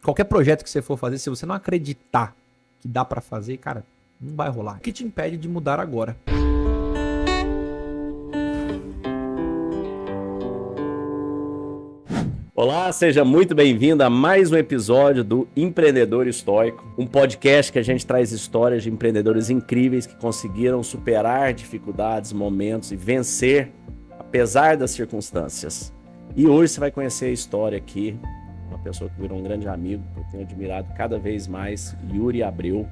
qualquer projeto que você for fazer, se você não acreditar que dá pra fazer, cara, não vai rolar. O que te impede de mudar agora? Olá, seja muito bem-vindo a mais um episódio do Empreendedor Estoico, um podcast que a gente traz histórias de empreendedores incríveis que conseguiram superar dificuldades, momentos e vencer apesar das circunstâncias. E hoje você vai conhecer a história aqui, uma pessoa que virou um grande amigo, que eu tenho admirado cada vez mais, Yuri Abreu,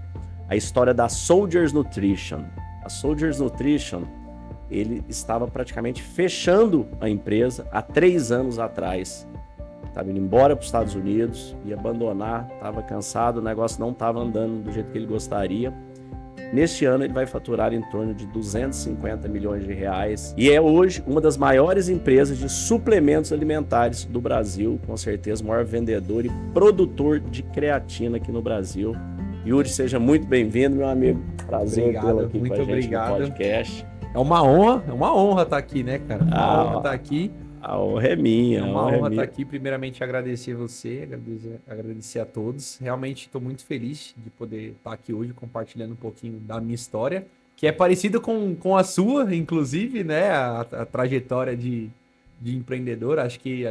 a história da Soldiers Nutrition. A Soldiers Nutrition, ele estava praticamente fechando a empresa há 3 anos atrás. Estava indo embora para os Estados Unidos, ia abandonar, estava cansado, o negócio não estava andando do jeito que ele gostaria. Neste ano ele vai faturar em torno de 250 milhões de reais e é hoje uma das maiores empresas de suplementos alimentares do Brasil, com certeza o maior vendedor e produtor de creatina aqui no Brasil. Yuri, seja muito bem-vindo, meu amigo. Prazer tê-lo aqui muito com a gente obrigado. no podcast. É uma honra estar aqui, né, cara? Honra estar aqui. A honra é minha. É uma honra estar aqui. Primeiramente, agradecer você, agradecer a todos. Realmente estou muito feliz de poder estar aqui hoje compartilhando um pouquinho da minha história, que é parecida com a sua, inclusive, né? A trajetória de empreendedor. Acho que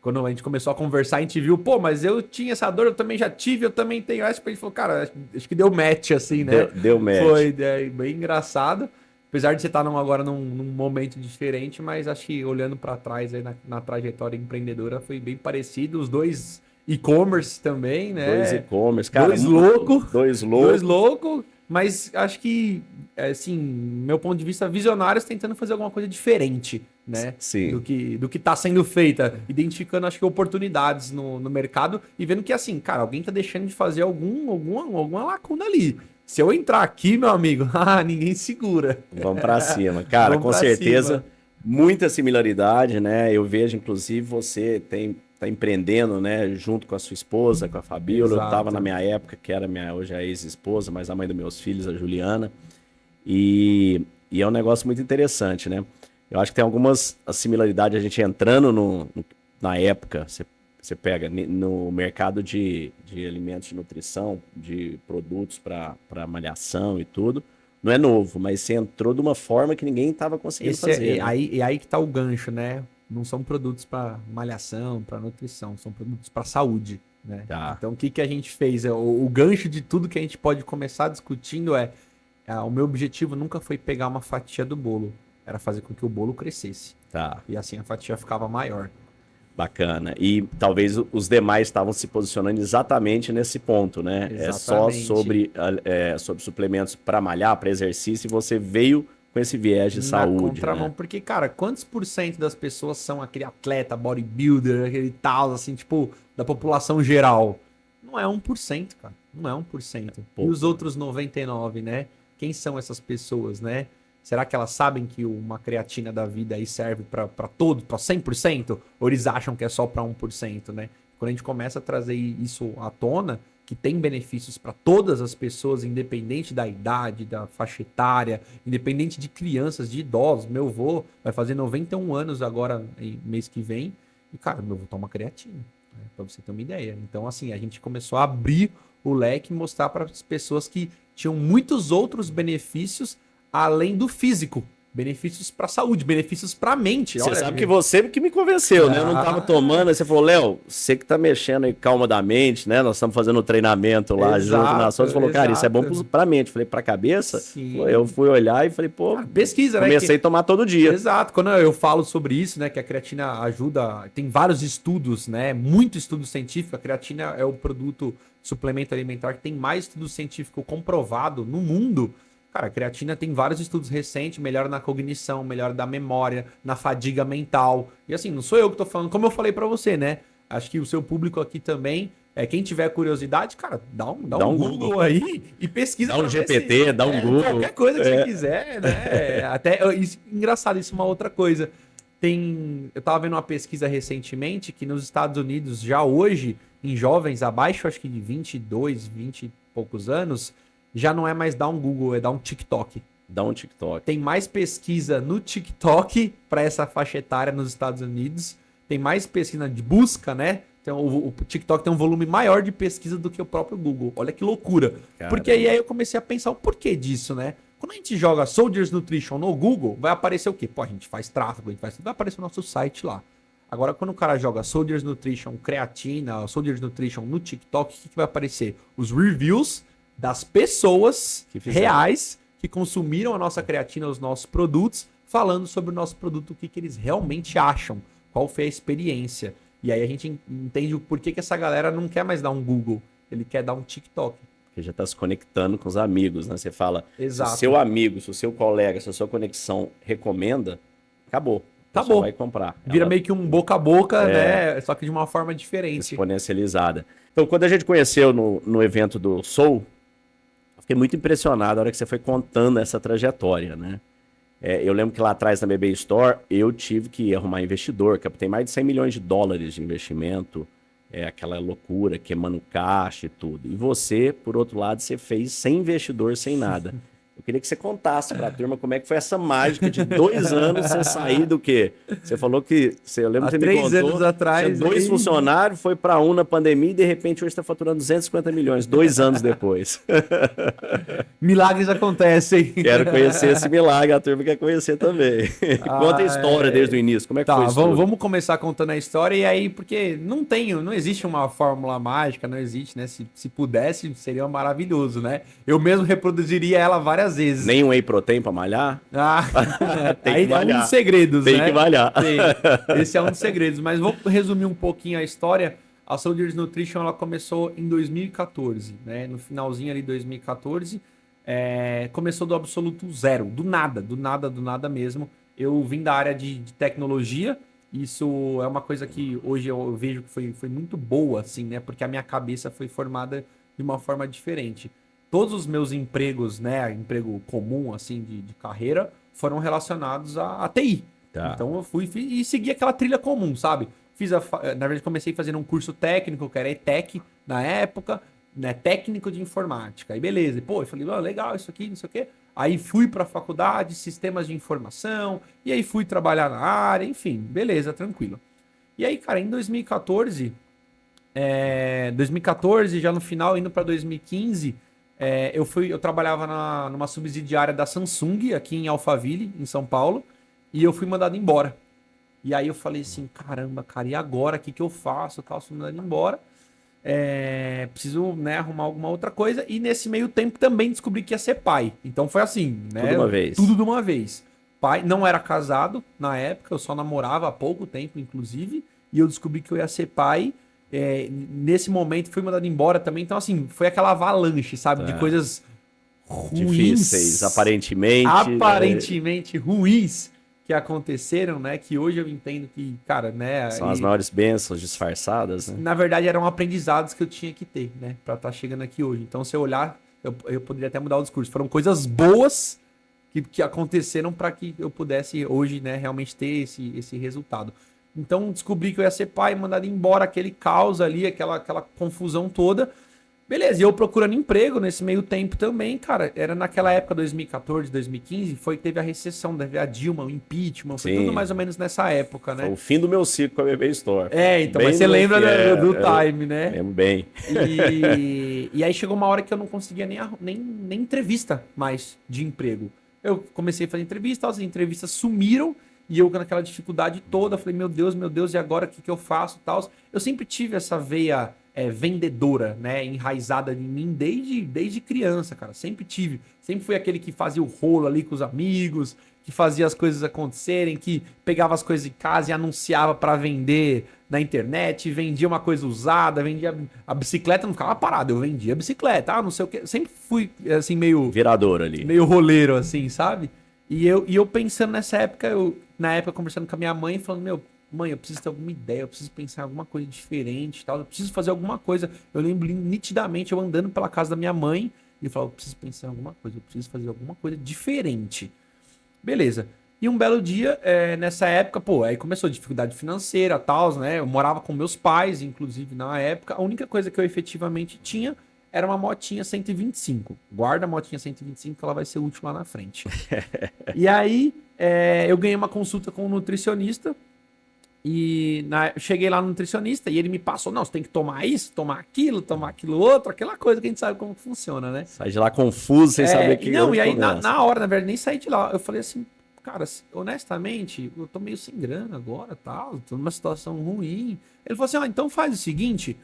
quando a gente começou a conversar, a gente viu, mas eu tinha essa dor, eu também já tive, eu também tenho essa. Ele falou, cara, acho que deu match, assim, né? Deu match. Foi bem engraçado. Apesar de você estar agora num momento diferente, mas acho que olhando para trás aí na trajetória empreendedora foi bem parecido. Os dois e-commerce também, né? 2 e-commerce, cara. Dois loucos, mas acho que, assim, meu ponto de vista, visionários tentando fazer alguma coisa diferente, né? Sim. Do que está sendo feita, identificando, acho que, oportunidades no mercado e vendo que, assim, cara, alguém está deixando de fazer alguma lacuna ali. Se eu entrar aqui, meu amigo, ninguém segura. Vamos para cima. Cara, com certeza, muita similaridade, né? Eu vejo, inclusive, você tá empreendendo, né? Junto com a sua esposa, com a Fabíola. Exato. Eu estava na minha época, que era hoje a ex-esposa, mas a mãe dos meus filhos, a Juliana. E é um negócio muito interessante, né? Eu acho que tem algumas similaridades, a gente entrando na época, você pega no mercado de alimentos de nutrição, de produtos para malhação e tudo, não é novo, mas você entrou de uma forma que ninguém estava conseguindo fazer. Né? Aí que tá o gancho, né? Não são produtos para malhação, para nutrição, são produtos para saúde, né? Tá. Então o que a gente fez? O gancho de tudo que a gente pode começar discutindo o meu objetivo nunca foi pegar uma fatia do bolo, era fazer com que o bolo crescesse. Tá. E assim a fatia ficava maior. Bacana. E talvez os demais estavam se posicionando exatamente nesse ponto, né? Exatamente. É só sobre suplementos para malhar, para exercício, e você veio com esse viés de saúde. Contramão, né? Porque, cara, quantos % das pessoas são aquele atleta, bodybuilder, aquele tal, assim, tipo, da população geral? Não é 1%, cara. Não é 1%. E os outros 99%, né? Quem são essas pessoas, né? Será que elas sabem que uma creatina da vida aí serve para todo, para 100%? Ou eles acham que é só para 1%, né? Quando a gente começa a trazer isso à tona, que tem benefícios para todas as pessoas, independente da idade, da faixa etária, independente de crianças, de idosos. Meu avô vai fazer 91 anos agora, mês que vem, e, cara, meu avô toma creatina, né? Para você ter uma ideia. Então, assim, a gente começou a abrir o leque e mostrar para as pessoas que tinham muitos outros benefícios além do físico, benefícios para a saúde, benefícios para a mente. Você sabe que você que me convenceu, né? Eu não tava tomando, aí você falou, Léo, você que tá mexendo aí calma da mente, né? Nós estamos fazendo um treinamento lá junto na ação. Você falou, cara, isso é bom pra mente. Falei, pra cabeça? Sim. Eu fui olhar e falei, pesquisa, né? Comecei a tomar todo dia. Exato. Quando eu falo sobre isso, né, que a creatina ajuda, tem vários estudos, né? Muito estudo científico. A creatina é o produto suplemento alimentar que tem mais estudo científico comprovado no mundo. Cara, a creatina tem vários estudos recentes, melhora na cognição, melhora da memória, na fadiga mental. E assim, não sou eu que tô falando, como eu falei pra você, né? Acho que o seu público aqui também, quem tiver curiosidade, cara, dá um Google aí e pesquisa. Dá um GPT, dá um Google. Qualquer coisa que você quiser, né? Até, engraçado, isso é uma outra coisa. Eu tava vendo uma pesquisa recentemente que nos Estados Unidos, já hoje, em jovens abaixo, acho que de 22, 20 e poucos anos, já não é mais dar um Google, é dar um TikTok. Dá um TikTok. Tem mais pesquisa no TikTok para essa faixa etária nos Estados Unidos. Tem mais pesquisa de busca, né? Então, o TikTok tem um volume maior de pesquisa do que o próprio Google. Olha que loucura. Caramba. Porque aí eu comecei a pensar o porquê disso, né? Quando a gente joga Soldiers Nutrition no Google, vai aparecer o quê? Pô, a gente faz tráfego, vai aparecer o nosso site lá. Agora, quando o cara joga Soldiers Nutrition creatina, Soldiers Nutrition no TikTok, o que vai aparecer? Os reviews das pessoas reais que consumiram a nossa creatina, os nossos produtos, falando sobre o nosso produto, o que eles realmente acham, qual foi a experiência. E aí a gente entende o porquê que essa galera não quer mais dar um Google, ele quer dar um TikTok. Porque já está se conectando com os amigos, né? Você fala, Exato. se o seu amigo, se o seu colega, se a sua conexão recomenda, acabou. Acabou. Vai comprar. Vira meio que um boca a boca, né? Só que de uma forma diferente. Exponencializada. Então, quando a gente conheceu no evento do Soul, eu fiquei muito impressionado na hora que você foi contando essa trajetória, né? Eu lembro que lá atrás na BB Store, eu tive que arrumar investidor, captei mais de 100 milhões de dólares de investimento, aquela loucura, queimando caixa e tudo. E você, por outro lado, você fez sem investidor, sem nada. Eu queria que você contasse para a turma como é que foi essa mágica de 2 anos você sair do quê? Você falou que, eu lembro que você me contou, 3 anos atrás, tinha 2 funcionários, foi para um na pandemia e de repente hoje está faturando 250 milhões, 2 anos depois. Milagres acontecem. Quero conhecer esse milagre, a turma quer conhecer também. Conta a história desde o início, como é que foi isso? Vamos começar contando a história e aí, porque não existe uma fórmula mágica, não existe, né? Se pudesse, seria maravilhoso, né? Eu mesmo reproduziria ela várias vezes. Nem um whey protein pra malhar? Tem que malhar. É um dos segredos, Tem né? que malhar. Esse é um dos segredos. Mas vou resumir um pouquinho a história. A Soldiers Nutrition, ela começou em 2014, né? No finalzinho ali de 2014. Começou do absoluto zero. Do nada mesmo. Eu vim da área de tecnologia. Isso é uma coisa que hoje eu vejo que foi muito boa, assim, né? Porque a minha cabeça foi formada de uma forma diferente. Todos os meus empregos, né, emprego comum, assim, de carreira, foram relacionados a TI. Tá. Então eu fui e segui aquela trilha comum, sabe? Na verdade, comecei fazendo um curso técnico, que era ETEC, na época, né, técnico de informática. Aí beleza, eu falei, legal isso aqui, não sei o quê. Aí fui para a faculdade, sistemas de informação, e aí fui trabalhar na área, enfim, beleza, tranquilo. E aí, cara, em 2014, já no final, indo para 2015... eu trabalhava numa subsidiária da Samsung, aqui em Alphaville, em São Paulo, e eu fui mandado embora. E aí eu falei assim, caramba, cara, e agora? O que eu faço? Eu fui mandado embora. Preciso, né, arrumar alguma outra coisa. E nesse meio tempo também descobri que ia ser pai. Então foi assim, né? Tudo de uma vez. Tudo de uma vez. Pai, não era casado na época, eu só namorava há pouco tempo, inclusive, e eu descobri que eu ia ser pai. Nesse momento fui mandado embora também, então assim, foi aquela avalanche, sabe, de coisas ruins, difíceis, aparentemente ruins que aconteceram, né, que hoje eu entendo que, cara, né... São as maiores bênçãos disfarçadas, né? Na verdade eram aprendizados que eu tinha que ter, né, pra estar chegando aqui hoje. Então se eu olhar, eu poderia até mudar o discurso, foram coisas boas que aconteceram para que eu pudesse hoje, né, realmente ter esse resultado. Então descobri que eu ia ser pai, mandado embora, aquele caos ali, aquela confusão toda. Beleza, e eu procurando emprego nesse meio tempo também, cara. Era naquela época, 2014, 2015, foi que teve a recessão, teve a Dilma, o impeachment, foi tudo mais ou menos nessa época, né? Foi o fim do meu ciclo com a BB Store. Então, bem, mas você lembra do time, né? Lembro bem. E aí chegou uma hora que eu não conseguia nem entrevista mais de emprego. Eu comecei a fazer entrevista, as entrevistas sumiram. E eu, naquela dificuldade toda, falei, meu Deus, e agora o que eu faço? Tal. Eu sempre tive essa veia vendedora, né, enraizada em mim desde criança, cara. Sempre tive. Sempre fui aquele que fazia o rolo ali com os amigos, que fazia as coisas acontecerem, que pegava as coisas em casa e anunciava para vender na internet, vendia uma coisa usada, vendia a bicicleta, não ficava parado, eu vendia a bicicleta, não sei o que. Sempre fui, assim, meio... virador ali. Meio roleiro, assim, sabe? E eu pensando nessa época, na época conversando com a minha mãe, falando, mãe, eu preciso ter alguma ideia, eu preciso pensar em alguma coisa diferente, tal, eu preciso fazer alguma coisa. Eu lembro nitidamente eu andando pela casa da minha mãe e eu falava, eu preciso pensar em alguma coisa, eu preciso fazer alguma coisa diferente. Beleza. E um belo dia, nessa época, aí começou a dificuldade financeira, tal, né? Eu morava com meus pais, inclusive, na época. A única coisa que eu efetivamente tinha era uma motinha 125. Guarda a motinha 125 que ela vai ser útil lá na frente. E aí, eu ganhei uma consulta com um nutricionista Cheguei lá no nutricionista e ele me passou, não, você tem que tomar isso, tomar aquilo outro, aquela coisa que a gente sabe como funciona, né? Sai de lá confuso, sem saber o que... Não, e aí na hora, na verdade, nem saí de lá. Eu falei assim, cara, honestamente, eu tô meio sem grana agora, tal, tô numa situação ruim. Ele falou assim, então faz o seguinte,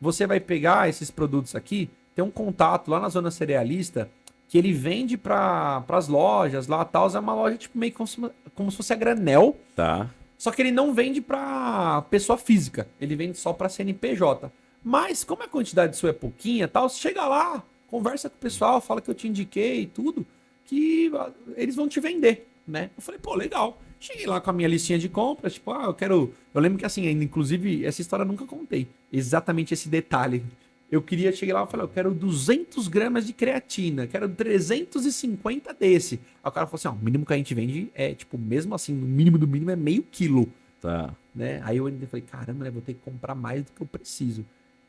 você vai pegar esses produtos aqui, tem um contato lá na zona cerealista que ele vende para as lojas lá, tal, é uma loja tipo meio como se fosse a granel. Tá. Só que ele não vende para pessoa física, ele vende só para CNPJ. Mas como a quantidade sua é pouquinha, tal, você chega lá, conversa com o pessoal, fala que eu te indiquei e tudo, que eles vão te vender, né? Eu falei, pô, legal. Cheguei lá com a minha listinha de compras, tipo, eu lembro que assim, inclusive, essa história eu nunca contei, exatamente esse detalhe. Cheguei lá e falei, eu quero 200 gramas de creatina, quero 350 desse. Aí o cara falou assim, ó, o mínimo que a gente vende é, tipo, mesmo assim, no mínimo do mínimo é meio quilo. Tá. Né? Aí eu ainda falei, caramba, né, vou ter que comprar mais do que eu preciso.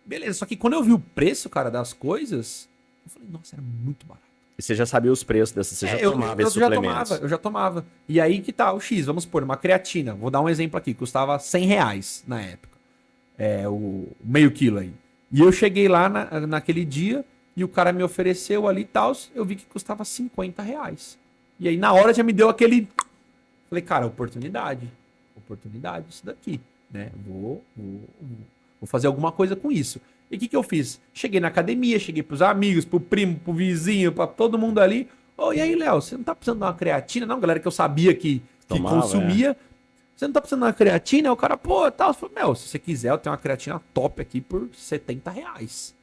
Beleza, só que quando eu vi o preço, cara, das coisas, eu falei, nossa, era muito barato. E você já sabia os preços dessas, você já tomava esses suplementos? Eu já tomava. E aí que tá o X, vamos supor, uma creatina, vou dar um exemplo aqui, custava R$100 na época. O meio quilo aí. E eu cheguei lá naquele dia e o cara me ofereceu ali e tal, eu vi que custava R$50. E aí na hora já me deu aquele... Falei, cara, oportunidade isso daqui, né? Vou fazer alguma coisa com isso. E o que eu fiz? Cheguei na academia, cheguei pros amigos, pro primo, pro vizinho, pra todo mundo ali. E aí, Léo, você não tá precisando de uma creatina? Não, galera que eu sabia que consumia. Você não tá precisando de uma creatina? Aí o cara, pô, tal. Eu falei, se você quiser, eu tenho uma creatina top aqui por R$70.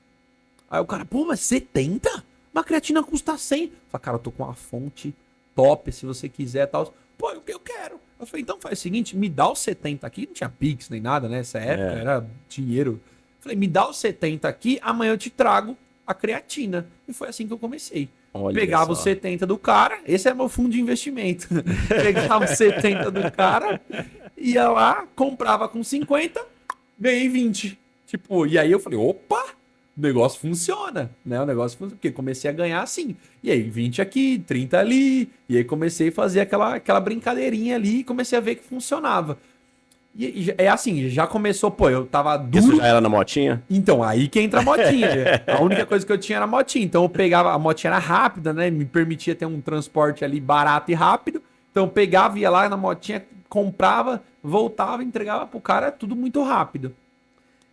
Aí o cara, pô, mas 70? Uma creatina custa 100. Eu falei, cara, eu tô com uma fonte top, se você quiser, tal. Pô, eu quero. Eu falei, então faz o seguinte, me dá os 70 aqui. Não tinha Pix nem nada, né? Nessa época era dinheiro. Eu falei, me dá os 70 aqui, amanhã eu te trago a creatina. E foi assim que eu comecei. Olha Pegava só. os 70 do cara, esse é meu fundo de investimento. Pegava os 70 do cara, ia lá, comprava com 50, ganhei 20. Tipo, e aí eu falei, opa, o negócio funciona, né? O negócio funciona, porque comecei a ganhar assim. E aí, 20 aqui, 30 ali, e aí comecei a fazer aquela brincadeirinha ali e comecei a ver que funcionava. E é assim, já começou, pô, eu tava duro. Isso já era na motinha? Então, aí que entra a motinha. A única coisa que eu tinha era a motinha. Então eu pegava, a motinha era rápida, né? Me permitia ter um transporte ali barato e rápido. Então eu pegava, ia lá na motinha, comprava, voltava, entregava pro cara, tudo muito rápido.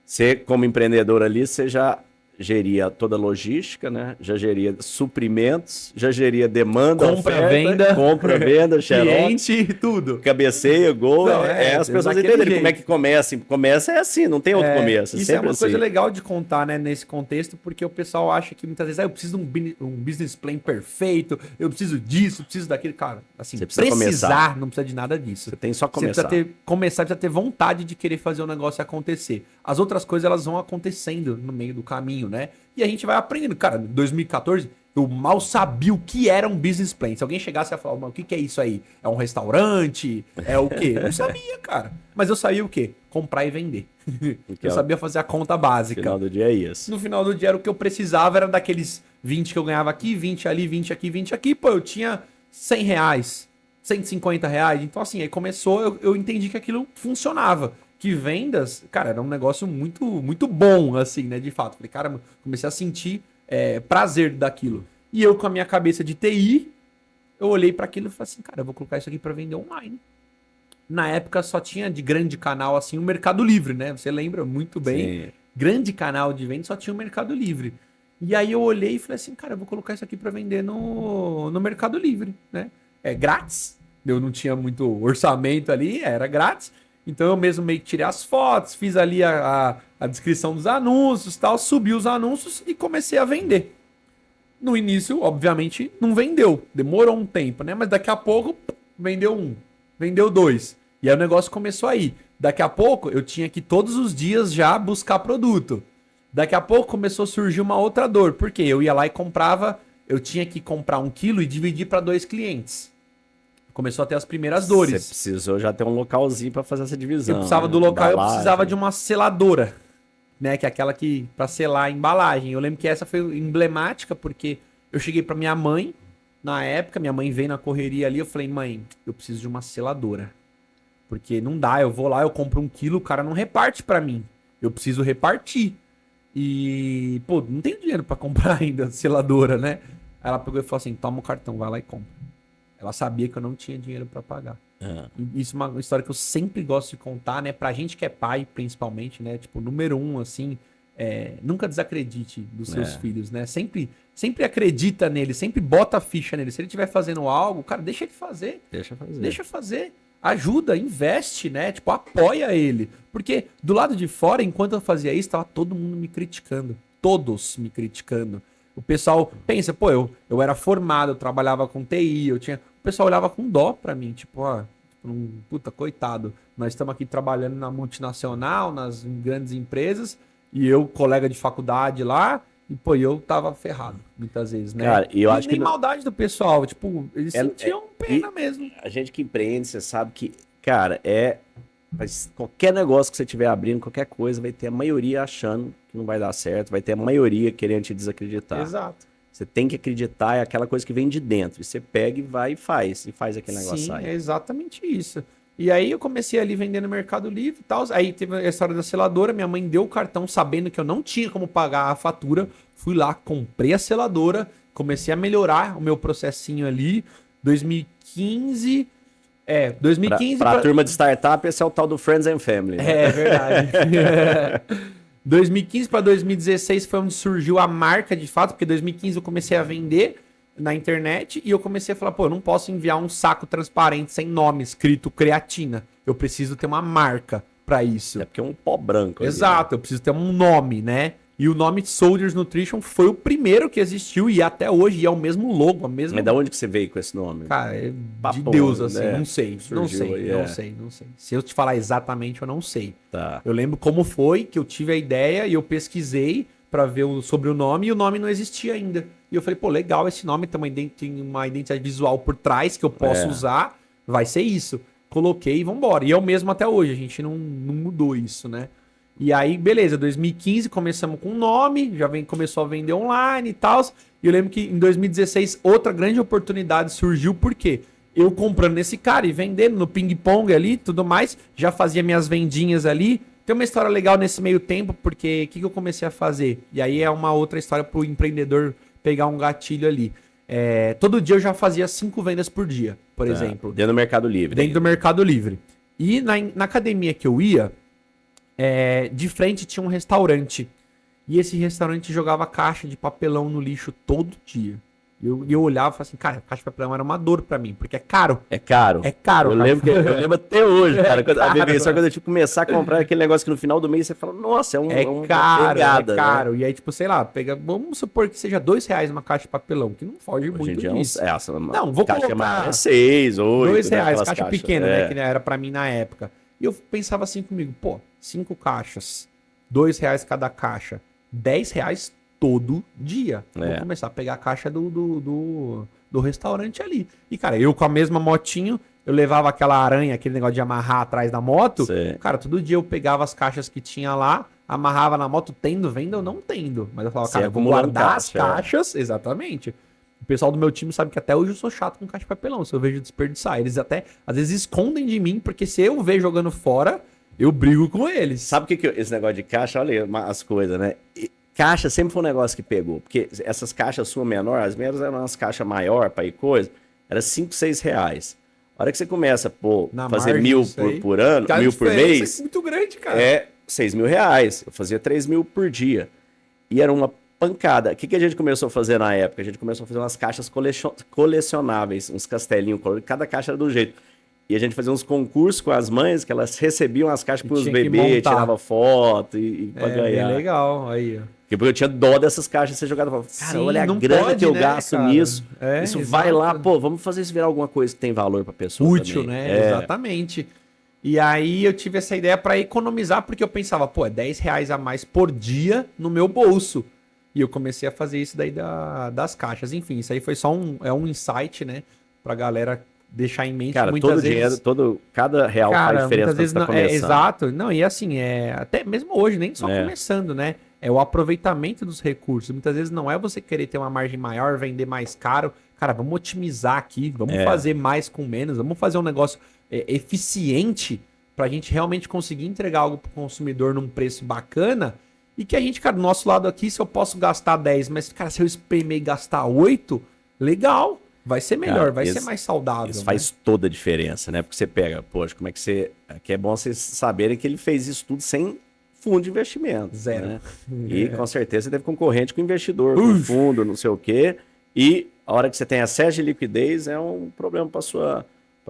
Você, como empreendedor ali, você já geria toda a logística, né? Já geria suprimentos, já geria demanda, compra, venda, cliente, tudo. Cabeceia, gol. As pessoas entenderem como é que começa. Começa é assim, não tem outro começo. Isso é uma coisa legal de contar, né, nesse contexto, porque o pessoal acha que muitas vezes eu preciso de um business plan perfeito, eu preciso disso, preciso daquilo. Cara, assim, precisar não precisa de nada disso. Você tem só começar. Você precisa ter vontade de querer fazer o negócio acontecer. As outras coisas, elas vão acontecendo no meio do caminho, né? E a gente vai aprendendo. Cara, em 2014, eu mal sabia o que era um business plan. Se alguém chegasse e falar, o que é isso aí? É um restaurante? É o quê? Eu não sabia, cara. Mas eu sabia o quê? Comprar e vender. Eu sabia fazer a conta básica. No final do dia é isso. No final do dia, era o que eu precisava, era daqueles 20 que eu ganhava aqui, 20 ali, 20 aqui, 20 aqui. Pô, eu tinha R$100, R$150. Então, assim, aí começou, eu entendi que aquilo funcionava. Que vendas, cara, era um negócio muito, muito bom, assim, né, de fato. Falei, cara, comecei a sentir prazer daquilo. E eu, com a minha cabeça de TI, eu olhei para aquilo e falei assim, cara, eu vou colocar isso aqui para vender online. Na época só tinha de grande canal, assim, o Mercado Livre, né? Você lembra muito bem. Sim. Grande canal de venda só tinha o Mercado Livre. E aí eu olhei e falei assim, cara, eu vou colocar isso aqui para vender no Mercado Livre, né? É grátis. Eu não tinha muito orçamento ali, era grátis. Então eu mesmo meio que tirei as fotos, fiz ali a descrição dos anúncios e tal, subi os anúncios e comecei a vender. No início, obviamente, não vendeu. Demorou um tempo, né? Mas daqui a pouco, vendeu 1, vendeu 2. E aí o negócio começou aí. Daqui a pouco, eu tinha que todos os dias já buscar produto. Daqui a pouco começou a surgir uma outra dor. Porque eu ia lá e comprava, eu tinha que comprar 1 quilo e dividir para 2 clientes. Começou a ter as primeiras dores. Você precisou já ter um localzinho para fazer essa divisão. Eu precisava do local, embalagem. Eu precisava de uma seladora, né? Que é aquela que para selar a embalagem. Eu lembro que essa foi emblemática porque eu cheguei para minha mãe na época, minha mãe veio na correria ali, eu falei, mãe, eu preciso de uma seladora. Porque não dá, eu vou lá, eu compro 1 quilo, o cara não reparte pra mim. Eu preciso repartir. E, pô, não tenho dinheiro pra comprar ainda seladora, né? Aí ela pegou e falou assim, toma o cartão, vai lá e compra. Ela sabia que eu não tinha dinheiro pra pagar. E isso é uma história que eu sempre gosto de contar, né? Pra gente que é pai, principalmente, né? Tipo, número 1, assim, nunca desacredite dos seus filhos, né? Sempre acredita nele, sempre bota a ficha nele. Se ele estiver fazendo algo, cara, deixa ele fazer. Deixa fazer. Ajuda, investe, né? Tipo, apoia ele. Porque do lado de fora, enquanto eu fazia isso, tava todo mundo me criticando. Todos me criticando. O pessoal pensa, pô, eu era formado, eu trabalhava com TI, o pessoal olhava com dó pra mim, tipo, puta, coitado, nós estamos aqui trabalhando na multinacional, nas grandes empresas, e eu, colega de faculdade lá, e pô, eu tava ferrado, muitas vezes, né? Cara, e eu acho que maldade do pessoal, tipo, eles sentiam pena mesmo. A gente que empreende, você sabe que, cara, mas qualquer negócio que você estiver abrindo, qualquer coisa, vai ter a maioria achando que não vai dar certo, vai ter a maioria querendo te desacreditar. Exato. Você tem que acreditar, é aquela coisa que vem de dentro. E você pega e vai e faz aquele negócio sair. Sim, é exatamente isso. E aí eu comecei ali vendendo no Mercado Livre e tal. Aí teve a história da seladora, minha mãe deu o cartão sabendo que eu não tinha como pagar a fatura. Fui lá, comprei a seladora, comecei a melhorar o meu processinho ali. 2015... 2015... Pra turma de startup, esse é o tal do Friends and Family. Né? É verdade. 2015 para 2016 foi onde surgiu a marca de fato, porque 2015 eu comecei a vender na internet e eu comecei a falar, pô, eu não posso enviar um saco transparente sem nome escrito creatina. Eu preciso ter uma marca para isso. É porque é um pó branco. Exato, eu preciso ter um nome, né? E o nome Soldiers Nutrition foi o primeiro que existiu e até hoje é o mesmo logo, a mesma... Mas da onde que você veio com esse nome? Cara, é de Deus, assim, né? não sei. Se eu te falar exatamente, eu não sei. Tá. Eu lembro como foi que eu tive a ideia e eu pesquisei pra ver sobre o nome e o nome não existia ainda. E eu falei, pô, legal esse nome, tem uma identidade visual por trás que eu posso usar, vai ser isso. Coloquei e vambora. E é o mesmo até hoje, a gente não mudou isso, né? E aí, beleza, 2015 começamos com o nome, começou a vender online e tal. E eu lembro que em 2016 outra grande oportunidade surgiu, porque eu comprando nesse cara e vendendo no ping-pong ali tudo mais, já fazia minhas vendinhas ali. Tem uma história legal nesse meio tempo, porque o que eu comecei a fazer? E aí é uma outra história pro empreendedor pegar um gatilho ali. Todo dia eu já fazia 5 vendas por dia, por exemplo. Dentro do Mercado Livre. Dentro do Mercado Livre. E na academia que eu ia, de frente tinha um restaurante. E esse restaurante jogava caixa de papelão no lixo todo dia. E eu olhava e falava assim, cara, caixa de papelão era uma dor pra mim, porque é caro. É caro. É caro. Eu lembro até hoje, cara. Só quando eu tipo, começar a comprar aquele negócio que no final do mês você fala, nossa, é caro, pegada, é caro. Né? E aí, tipo, sei lá, vamos supor que seja R$2 uma caixa de papelão, que não foge hoje muito em dia disso. Não, vou caixa colocar 6, 8. R$2, caixa pequena, né, que era pra mim na época. E eu pensava assim comigo, pô, 5 caixas, R$2 cada caixa, R$10 todo dia. Vou começar a pegar a caixa do restaurante ali. E, cara, eu com a mesma motinho, eu levava aquela aranha, aquele negócio de amarrar atrás da moto. Sim. Cara, todo dia eu pegava as caixas que tinha lá, amarrava na moto, tendo venda ou não tendo. Mas eu falava, cara, eu vou guardar as caixas. Exatamente. O pessoal do meu time sabe que até hoje eu sou chato com caixa de papelão, se eu vejo desperdiçar. Eles até, às vezes, escondem de mim, porque se eu ver jogando fora, eu brigo com eles. Sabe o que esse negócio de caixa? Olha as coisas, né? Caixa sempre foi um negócio que pegou, porque essas caixas suas menores, as minhas eram umas caixas maiores para ir coisa, era R$5, R$6. A hora que você começa a fazer 1.000 por ano, 1.000 por mês, é muito grande, cara. É R$6.000. Eu fazia 3.000 por dia. E era uma pancada. O que a gente começou a fazer na época? A gente começou a fazer umas caixas colecionáveis, uns castelinhos, cada caixa era do jeito. E a gente fazia uns concursos com as mães, que elas recebiam as caixas para os bebês, tirava foto e para ganhar. É legal, aí. Porque eu tinha dó dessas caixas ser jogadas. Cara, olha a grana que eu gasto nisso. Isso vai lá, pô, vamos fazer isso virar alguma coisa que tem valor pra pessoa. Útil, também. né? Exatamente. E aí eu tive essa ideia pra economizar, porque eu pensava, pô, é R$10 a mais por dia no meu bolso. E eu comecei a fazer isso daí das caixas. Enfim, isso aí foi só um insight, né? Pra galera deixar em mente. Cara, muitas todo vezes, dinheiro, cada real faz diferença muitas vezes quando você tá começando. Exato. Não, e assim, até mesmo hoje, nem só começando, né? É o aproveitamento dos recursos. Muitas vezes não é você querer ter uma margem maior, vender mais caro. Cara, vamos otimizar aqui, vamos fazer mais com menos, vamos fazer um negócio eficiente para a gente realmente conseguir entregar algo para o consumidor num preço bacana. E que a gente, cara, do nosso lado aqui, se eu posso gastar 10, mas, cara, se eu espremer e gastar 8, legal. Vai ser melhor, Cara, vai ser mais saudável. Isso faz toda a diferença, né? Porque você pega, poxa, como é que você. Que é bom vocês saberem que ele fez isso tudo sem fundo de investimento. Zero. Né? E com certeza você teve concorrente com investidor, com fundo, não sei o quê. E a hora que você tem acesso de liquidez é um problema para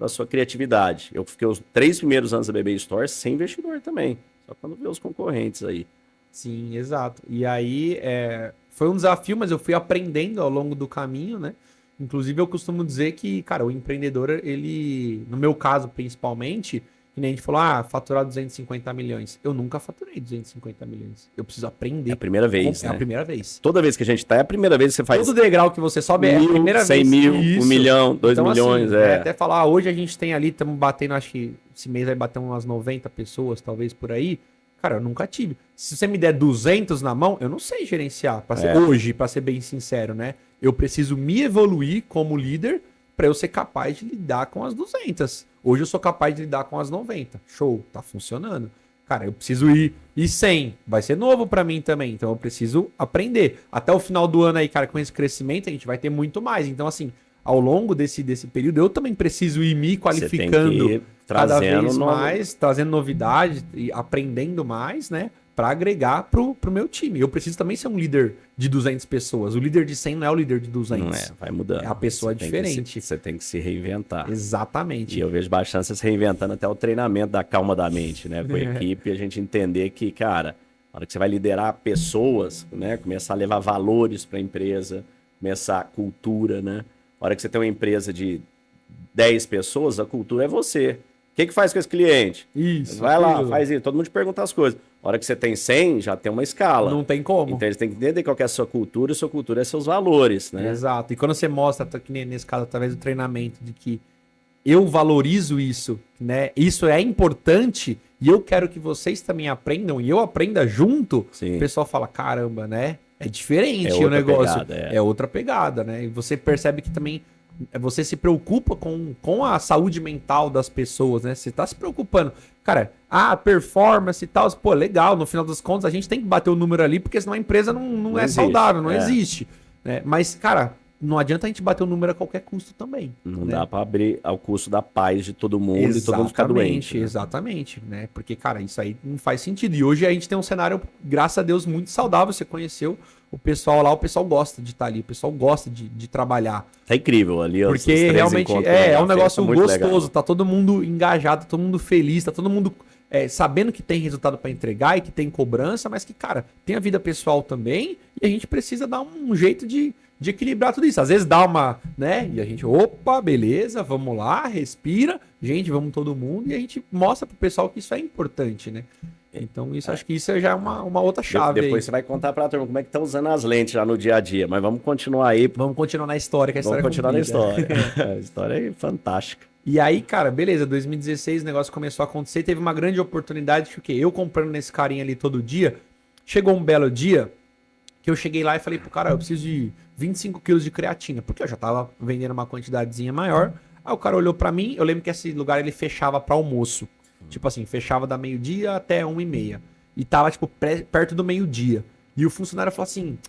sua criatividade. Eu fiquei os 3 primeiros anos da BB Store sem investidor também. Só quando ver os concorrentes aí. Sim, exato. E aí foi um desafio, mas eu fui aprendendo ao longo do caminho, né? Inclusive, eu costumo dizer que, cara, o empreendedor, ele, no meu caso principalmente, que nem a gente falou, faturar 250 milhões. Eu nunca faturei 250 milhões. Eu preciso aprender. É a primeira vez, É a primeira vez. Toda vez que a gente tá, é a primeira vez que você faz. Todo degrau que você sobe é a primeira 100 vez. mil, Isso. 1 milhão, 2 então, milhões, assim, até falar, hoje a gente tem ali, estamos batendo, acho que esse mês vai bater umas 90 pessoas, talvez por aí. Cara, eu nunca tive. Se você me der 200 na mão, eu não sei gerenciar. Hoje, para ser bem sincero, né? Eu preciso me evoluir como líder para eu ser capaz de lidar com as 200. Hoje eu sou capaz de lidar com as 90. Show, tá funcionando. Cara, eu preciso ir 100. Vai ser novo para mim também. Então eu preciso aprender. Até o final do ano aí, cara, com esse crescimento, a gente vai ter muito mais. Então, assim, ao longo desse período, eu também preciso ir me qualificando cada vez mais, trazendo novidades e aprendendo mais, né? Para agregar pro meu time. Eu preciso também ser um líder de 200 pessoas. O líder de 100 não é o líder de 200. Não é, vai mudando. A pessoa é diferente. Você tem que se reinventar. Exatamente. E eu vejo bastante você se reinventando até o treinamento da calma da mente, né? Com a equipe, a gente entender que, cara, na hora que você vai liderar pessoas, né? Começar a levar valores para a empresa, começar a cultura, né? Na hora que você tem uma empresa de 10 pessoas, a cultura é você. O que faz com esse cliente? Isso. Vai lá, faz isso. Todo mundo te pergunta as coisas. Na hora que você tem 100, já tem uma escala. Não tem como. Então eles têm que entender qual que é a sua cultura é seus valores, né? Exato. E quando você mostra, que nem nesse caso, através do treinamento, de que eu valorizo isso, né? Isso é importante e eu quero que vocês também aprendam e eu aprenda junto, Sim. O pessoal fala, caramba, né? É diferente outra o negócio. Pegada, é outra pegada, né? E você percebe que também você se preocupa com a saúde mental das pessoas, né? Você tá se preocupando. Cara, performance e tal, pô, legal. No final das contas, a gente tem que bater o número ali, porque senão a empresa não é existe, saudável, não existe. Né? Mas, cara, não adianta a gente bater o número a qualquer custo também. Não né? dá para abrir ao custo da paz de todo mundo e todo mundo ficar doente. Né? Exatamente, né? Porque, cara, isso aí não faz sentido. E hoje a gente tem um cenário, graças a Deus, muito saudável. Você conheceu o pessoal lá, o pessoal gosta de estar ali, o pessoal gosta de trabalhar. Tá incrível ali. Porque realmente é um negócio gostoso, legal. Tá todo mundo engajado, tá todo mundo feliz, tá todo mundo sabendo que tem resultado para entregar e que tem cobrança, mas que, cara, tem a vida pessoal também e a gente precisa dar um jeito de equilibrar tudo isso. Às vezes dá uma, né? E a gente, opa, beleza, vamos lá, respira, gente, vamos todo mundo, e a gente mostra pro pessoal que isso é importante, né? Então, acho que isso já é uma outra chave. Depois você vai contar pra turma como é que tá usando as lentes lá no dia a dia, mas vamos continuar aí. Vamos continuar na história, que a história vamos continuar na história. A história é fantástica. E aí, cara, beleza, 2016 o negócio começou a acontecer, teve uma grande oportunidade, que o quê? Eu comprando nesse carinha ali todo dia, chegou um belo dia que eu cheguei lá e falei pro cara, eu preciso de 25 quilos de creatina, porque eu já tava vendendo uma quantidadezinha maior. Aí o cara olhou pra mim, eu lembro que esse lugar ele fechava pra almoço. Tipo assim, fechava da meio-dia até 1h30. E tava, tipo, perto do meio-dia. E o funcionário falou assim,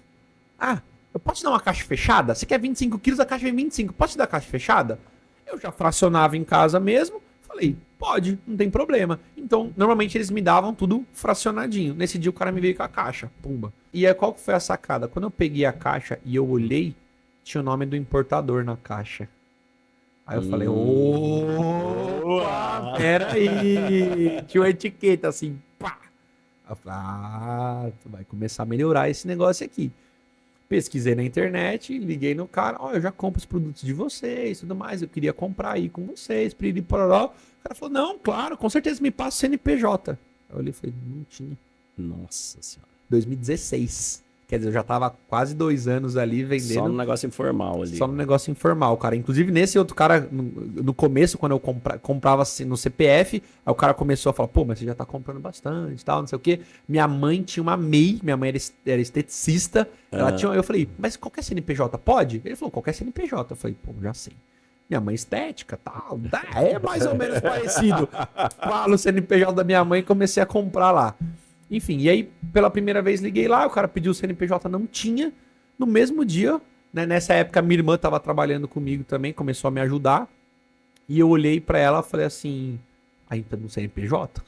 eu posso te dar uma caixa fechada? Você quer 25 quilos, a caixa vem 25, posso te dar a caixa fechada? Eu já fracionava em casa mesmo, falei, pode, não tem problema. Então, normalmente eles me davam tudo fracionadinho. Nesse dia o cara me veio com a caixa, pumba. E aí, qual que foi a sacada? Quando eu peguei a caixa e eu olhei, tinha o nome do importador na caixa. Aí eu falei, opa, peraí. Tinha uma etiqueta assim, pá. Aí eu falei, tu vai começar a melhorar esse negócio aqui. Pesquisei na internet, liguei no cara, eu já compro os produtos de vocês e tudo mais, eu queria comprar aí com vocês, piriri, pororó. O cara falou, não, claro, com certeza me passa o CNPJ. Eu olhei e falei, não tinha. Nossa senhora. 2016. Quer dizer, eu já tava quase 2 anos ali vendendo. Só no negócio informal ali. Só no negócio informal, cara. Inclusive, nesse outro cara, no começo, quando eu comprava no CPF, aí o cara começou a falar, pô, mas você já tá comprando bastante e tal, não sei o quê. Minha mãe tinha uma MEI, minha mãe era esteticista. Ela tinha, eu falei, mas qualquer CNPJ pode? Ele falou, qualquer CNPJ. Eu falei, pô, já sei. Minha mãe estética, tal. É mais ou menos parecido. Falo o CNPJ da minha mãe e comecei a comprar lá. Enfim, e aí, pela primeira vez, liguei lá, o cara pediu o CNPJ, não tinha. No mesmo dia, né, nessa época, minha irmã estava trabalhando comigo também, começou a me ajudar. E eu olhei pra ela e falei assim, aí tá no CNPJ?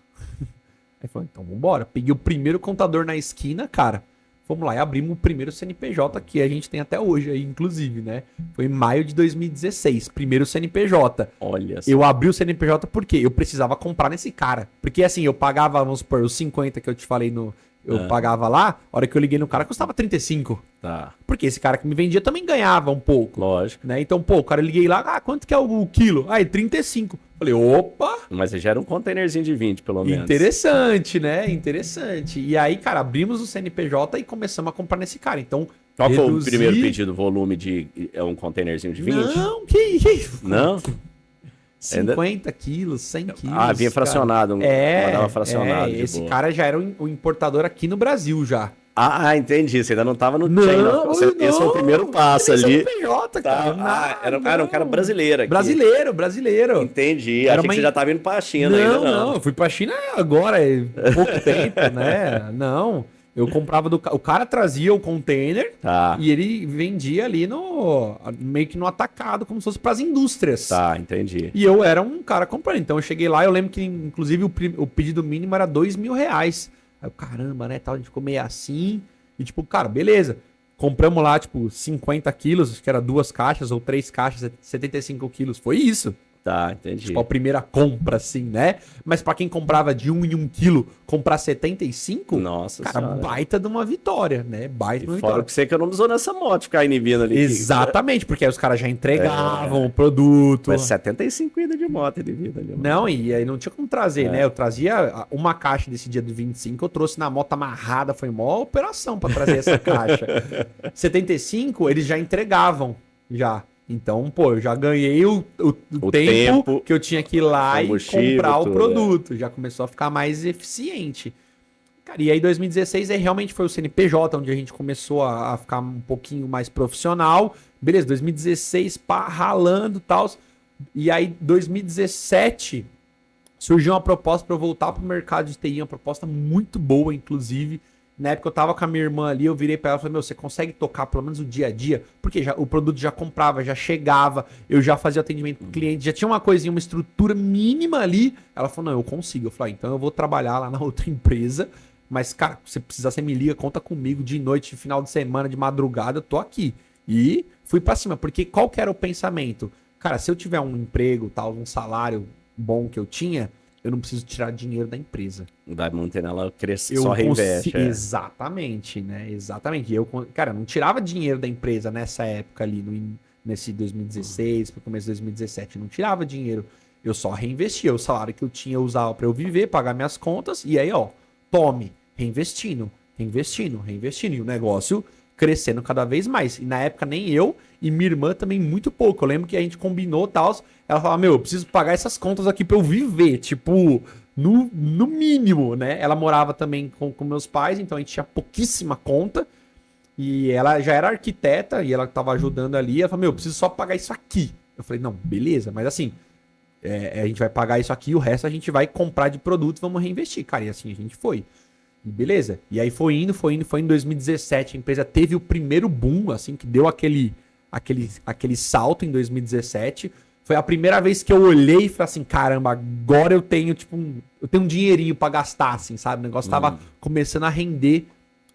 Aí falou, então vambora. Peguei o primeiro contador na esquina, cara. Fomos lá e abrimos o primeiro CNPJ que a gente tem até hoje aí, inclusive, né? Foi em maio de 2016, primeiro CNPJ. Olha só. Eu abri o CNPJ porque eu precisava comprar nesse cara. Porque assim, eu pagava, vamos supor, os 50 que eu te falei no... Eu pagava lá, a hora que eu liguei no cara, custava 35. Tá. Porque esse cara que me vendia também ganhava um pouco. Lógico. Né? Então, pô, o cara, eu liguei lá, quanto que é o quilo? Ah, é 35. Falei, opa! Mas já era um containerzinho de 20, pelo menos. Interessante, né? Interessante. E aí, cara, abrimos o CNPJ e começamos a comprar nesse cara. Então, qual foi o primeiro pedido? Volume de um containerzinho de 20? Não, que isso? Não? 50 quilos, 100 quilos. Ah, vinha fracionado. Mandava fracionado. Esse cara já era o importador aqui no Brasil já. Ah, entendi. Você ainda não estava no chain. Esse foi o primeiro passo ali. CNPJ, cara. Tá. Era um cara brasileiro aqui. Brasileiro. Entendi. Achei que você já estava indo para a China ainda. Não, eu fui para a China agora, há pouco tempo, né? Não. Eu comprava o cara trazia o container e ele vendia ali meio que no atacado, como se fosse para as indústrias. Tá, entendi. E eu era um cara comprando. Então eu cheguei lá, eu lembro que inclusive o pedido mínimo era R$2.000. Aí eu, caramba, né, tal, a gente ficou meio assim. E tipo, cara, beleza. Compramos lá, tipo, 50 quilos, acho que era 2 caixas ou 3 caixas, 75 quilos. Foi isso. Tá, entendi. Tipo, a primeira compra, assim, né? Mas pra quem comprava de 1 em 1 quilo, comprar 75, nossa cara, senhora. Baita de uma vitória, né? Baita de uma vitória. Fora que você economizou nessa moto, ficar inibindo ali. Exatamente, porque aí os caras já entregavam o produto. Mas 75 ida de moto inibindo ali. Não, e aí não tinha como trazer, né? Eu trazia uma caixa desse dia do 25, eu trouxe na moto amarrada, foi uma operação pra trazer essa caixa. 75, eles já entregavam, já. Então, pô, eu já ganhei o tempo que eu tinha que ir lá e comprar o produto. Já começou a ficar mais eficiente. Cara, e aí 2016 aí realmente foi o CNPJ, onde a gente começou a ficar um pouquinho mais profissional. Beleza, 2016, pá, ralando e tal. E aí 2017 surgiu uma proposta para eu voltar pro mercado de TI, uma proposta muito boa, inclusive. Na época eu tava com a minha irmã ali, eu virei pra ela e falei, você consegue tocar pelo menos o dia a dia? Porque o produto já comprava, já chegava, eu já fazia atendimento pro cliente, já tinha uma coisinha, uma estrutura mínima ali. Ela falou, não, eu consigo. Eu falei, então eu vou trabalhar lá na outra empresa, mas, cara, se precisar, você me liga, conta comigo de noite, de final de semana, de madrugada, eu tô aqui. E fui pra cima, porque qual que era o pensamento? Cara, se eu tiver um emprego, tal, um salário bom que eu tinha, eu não preciso tirar dinheiro da empresa. Vai mantendo ela crescer, só reinveste. Exatamente, né? Exatamente. Eu, cara, não tirava dinheiro da empresa nessa época ali, nesse 2016, pro começo de 2017. Não tirava dinheiro. Eu só reinvestia. O salário que eu tinha eu usava para eu viver, pagar minhas contas. E aí, ó, tome, reinvestindo. E o negócio crescendo cada vez mais. E na época nem eu e minha irmã também muito pouco. Eu lembro que a gente combinou tal. Ela falava, eu preciso pagar essas contas aqui pra eu viver. Tipo, no mínimo, né? Ela morava também com meus pais, então a gente tinha pouquíssima conta. E ela já era arquiteta e ela tava ajudando ali. Ela falou, eu preciso só pagar isso aqui. Eu falei, não, beleza, mas assim, a gente vai pagar isso aqui, o resto a gente vai comprar de produto, vamos reinvestir. Cara, e assim a gente foi. E beleza. E aí foi indo. Em 2017 a empresa teve o primeiro boom, assim, que deu aquele salto em 2017. Foi a primeira vez que eu olhei e falei assim, caramba, agora eu tenho, tipo, eu tenho um dinheirinho pra gastar, assim, sabe? O negócio tava começando a render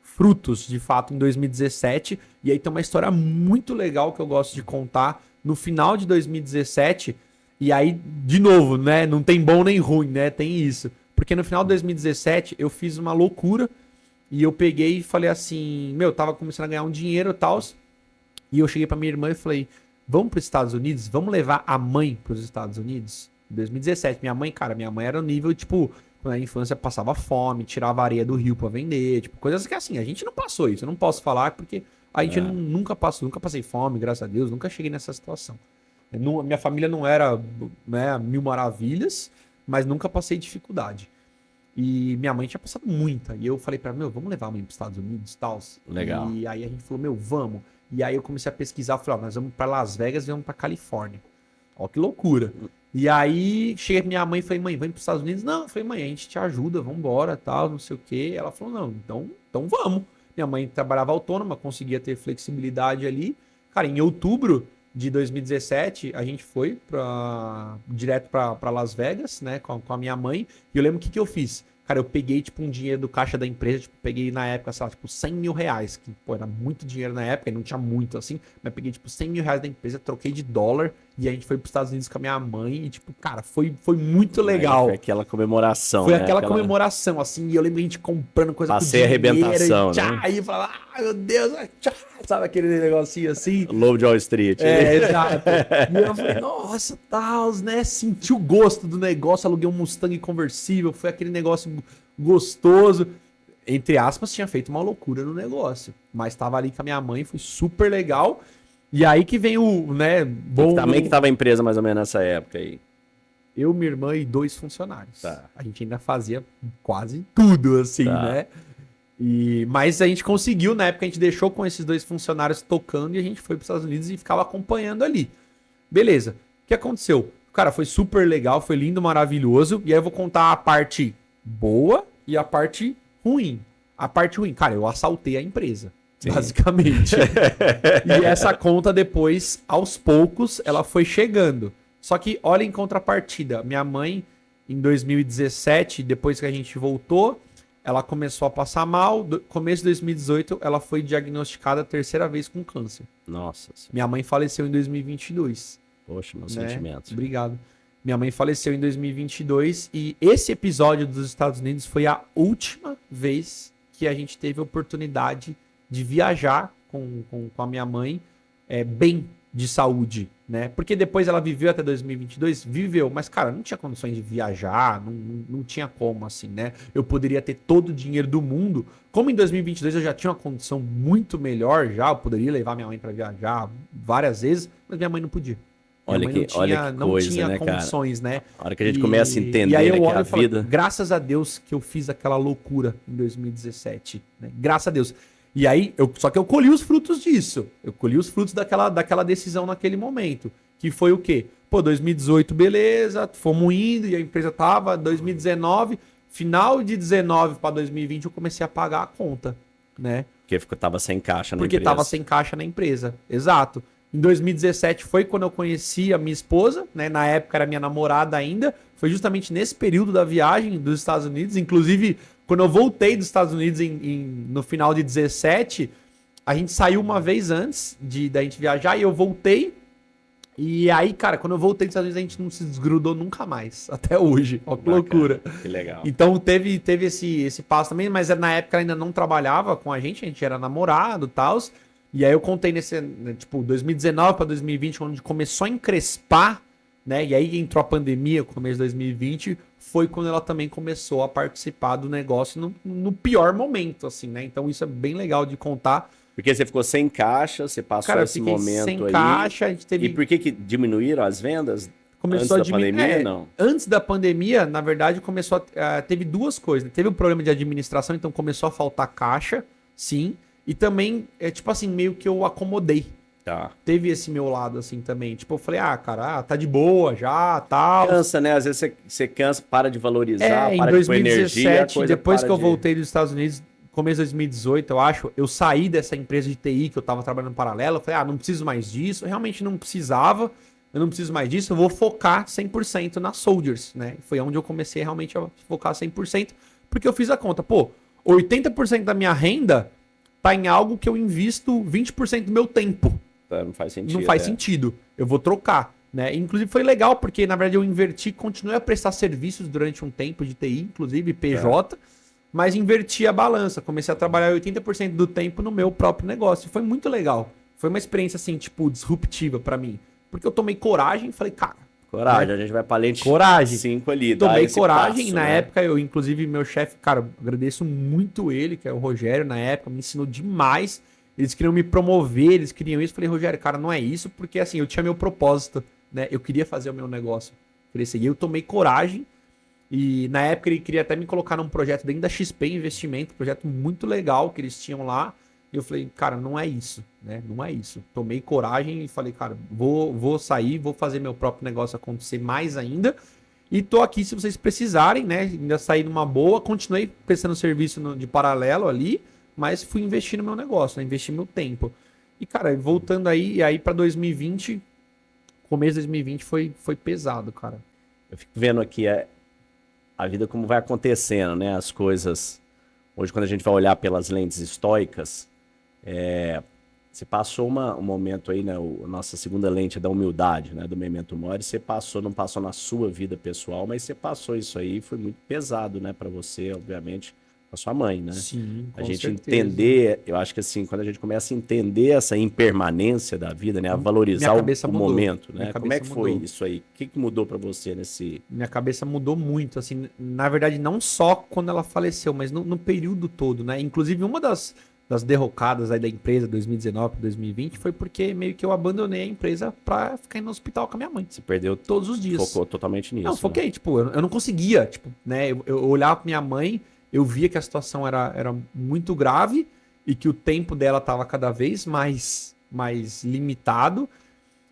frutos, de fato, em 2017. E aí tem uma história muito legal que eu gosto de contar. No final de 2017, e aí, de novo, né? Não tem bom nem ruim, né? Tem isso. Porque no final de 2017 eu fiz uma loucura e eu peguei e falei assim, tava começando a ganhar um dinheiro e tal. E eu cheguei pra minha irmã e falei, vamos para os Estados Unidos? Vamos levar a mãe para os Estados Unidos? Em 2017, minha mãe era no nível, tipo, na infância passava fome, tirava areia do rio para vender, tipo, coisas que assim, a gente não passou isso, eu não posso falar porque a gente nunca passei fome, graças a Deus, nunca cheguei nessa situação. Minha família não era, né, mil maravilhas, mas nunca passei dificuldade. E minha mãe tinha passado muita. E eu falei pra ela, vamos levar a mãe para os Estados Unidos e tal. Legal. E aí a gente falou, vamos. E aí eu comecei a pesquisar, falei, nós vamos para Las Vegas e vamos para Califórnia. Ó que loucura. E aí, cheguei pra minha mãe e falei, mãe, vamos pros Estados Unidos? Não, eu falei, mãe, a gente te ajuda, vambora, tal, não sei o quê. Ela falou, não, então vamos. Minha mãe trabalhava autônoma, conseguia ter flexibilidade ali. Cara, em outubro de 2017, a gente foi direto pra Las Vegas, né, com a minha mãe. E eu lembro o que eu fiz. Cara, eu peguei, tipo, um dinheiro do caixa da empresa, tipo, peguei na época, sei lá, tipo, 100 mil reais, que, pô, era muito dinheiro na época, e não tinha muito, assim, mas peguei, tipo, 100 mil reais da empresa, troquei de dólar, e a gente foi pros Estados Unidos com a minha mãe, e, tipo, cara, foi muito legal. Foi aquela comemoração, Foi aquela comemoração, assim, e eu lembro a gente comprando coisa Passei a arrebentação, né? Aí eu falava, ai, meu Deus, tchá, sabe aquele negocinho assim? Lobo de Wall Street. Exato. E eu falei, nossa, tal, né? Senti o gosto do negócio, aluguei um Mustang conversível, foi aquele negócio gostoso. Entre aspas, tinha feito uma loucura no negócio. Mas tava ali com a minha mãe, foi super legal. E aí que vem o, né, bom... Também que tava a empresa mais ou menos nessa época aí. Eu, minha irmã e 2 funcionários. Tá. A gente ainda fazia quase tudo, assim, né? Mas a gente conseguiu, na época a gente deixou com esses 2 funcionários tocando e a gente foi para os Estados Unidos e ficava acompanhando ali. Beleza. O que aconteceu? Cara, foi super legal, foi lindo, maravilhoso. E aí eu vou contar a parte boa e a parte ruim. A parte ruim, cara, eu assaltei a empresa. Sim. Basicamente. E essa conta depois, aos poucos, ela foi chegando. Só que, olha em contrapartida, minha mãe, em 2017, depois que a gente voltou, ela começou a passar mal. Começo de 2018, ela foi diagnosticada a 3ª vez com câncer. Nossa. Minha mãe faleceu em 2022. Poxa, meus né? sentimentos. Obrigado. Minha mãe faleceu em 2022 e esse episódio dos Estados Unidos foi a última vez que a gente teve a oportunidade de viajar com a minha mãe bem de saúde, né? Porque depois ela viveu até 2022, viveu, mas, cara, não tinha condições de viajar, não tinha como, assim, né? Eu poderia ter todo o dinheiro do mundo. Como em 2022 eu já tinha uma condição muito melhor, já, eu poderia levar minha mãe para viajar várias vezes, mas minha mãe não podia. Olha que coisa, não tinha né, condições, cara? né? A hora que a gente começa a entender, e aí eu né, olho que e falo, vida... graças a Deus que eu fiz aquela loucura em 2017, né? Graças a Deus. E aí, só que eu colhi os frutos disso. Eu colhi os frutos daquela decisão naquele momento. Que foi o quê? Pô, 2018, beleza, fomos indo e a empresa tava. 2019, final de 19 para 2020, eu comecei a pagar a conta, né? Porque tava sem caixa na empresa. Porque tava sem caixa na empresa, exato. Em 2017 foi quando eu conheci a minha esposa, né? Na época era minha namorada ainda. Foi justamente nesse período da viagem dos Estados Unidos. Inclusive, quando eu voltei dos Estados Unidos no final de 17, a gente saiu uma vez antes da gente viajar e eu voltei. E aí, cara, quando eu voltei dos Estados Unidos, a gente não se desgrudou nunca mais. Até hoje. Ó, que loucura. Que legal. Então teve esse passo também, mas na época ela ainda não trabalhava com a gente era namorado e tal. E aí eu contei nesse, tipo, 2019 para 2020, onde começou a encrespar, né? E aí entrou a pandemia, começo de 2020, foi quando ela também começou a participar do negócio no pior momento, assim, né? Então isso é bem legal de contar. Porque você ficou sem caixa, você passou esse momento sem aí. Caixa, a gente teve... E por que diminuíram as vendas? Começou antes da pandemia, não? Antes da pandemia, na verdade, teve 2 coisas. Teve um problema de administração, então começou a faltar caixa, sim. E também, tipo assim, meio que eu acomodei. Tá. Teve esse meu lado, assim, também. Tipo, eu falei, cara, tá de boa já, tal. Cansa, né? Às vezes você cansa, para de valorizar, em para 2017, de pôr energia. Depois que eu voltei dos Estados Unidos, começo de 2018, eu acho, eu saí dessa empresa de TI que eu tava trabalhando em paralelo. Eu falei, não preciso mais disso. Eu realmente não precisava. Eu não preciso mais disso. Eu vou focar 100% na Soldiers, né? Foi onde eu comecei realmente a focar 100%. Porque eu fiz a conta. Pô, 80% da minha renda tá em algo que eu invisto 20% do meu tempo. Não faz sentido. Não faz sentido. Eu vou trocar, né? Inclusive foi legal, porque na verdade eu inverti, continuei a prestar serviços durante um tempo de TI, inclusive PJ, mas inverti a balança. Comecei a trabalhar 80% do tempo no meu próprio negócio. Foi muito legal. Foi uma experiência, assim, tipo, disruptiva pra mim. Porque eu tomei coragem e falei, cara... Coragem, a gente vai pra lente coragem. 5 ali. Tomei coragem passo, e na época eu, inclusive, meu chefe, cara, agradeço muito ele, que é o Rogério, na época, me ensinou demais. Eles queriam me promover, eles queriam isso. Falei, Rogério, cara, não é isso, porque assim, eu tinha meu propósito, né? Eu queria fazer o meu negócio crescer. E eu tomei coragem. E na época ele queria até me colocar num projeto dentro da XP Investimento, um projeto muito legal que eles tinham lá. E eu falei, cara, não é isso, né? Não é isso. Tomei coragem e falei, cara, vou sair, vou fazer meu próprio negócio acontecer mais ainda. E tô aqui se vocês precisarem, né? Ainda saí numa boa, continuei prestando serviço de paralelo ali, mas fui investir no meu negócio, né? Investir meu tempo. E, cara, voltando aí para 2020, começo de 2020 foi pesado, cara. Eu fico vendo aqui a vida como vai acontecendo, né? As coisas. Hoje, quando a gente vai olhar pelas lentes estoicas, você passou um momento aí, né? A nossa segunda lente é da humildade, né? Do Memento Mori. Você não passou na sua vida pessoal, mas você passou isso aí, foi muito pesado, né? Para você, obviamente, com a sua mãe, né? Sim, com a gente certeza. entender, eu acho que assim, quando a gente começa a entender essa impermanência da vida, né? A valorizar o momento, né? Como é que foi isso aí? O que mudou para você nesse... Minha cabeça mudou muito, assim, na verdade, não só quando ela faleceu, mas no período todo, né? Inclusive, uma das derrocadas aí da empresa 2019 para 2020 foi porque meio que eu abandonei a empresa pra ficar indo no hospital com a minha mãe. Você perdeu todos os dias. Focou totalmente nisso. Não, foquei, né? Tipo, eu não conseguia, tipo, né? Eu olhava pra minha mãe, eu via que a situação era muito grave e que o tempo dela tava cada vez mais limitado.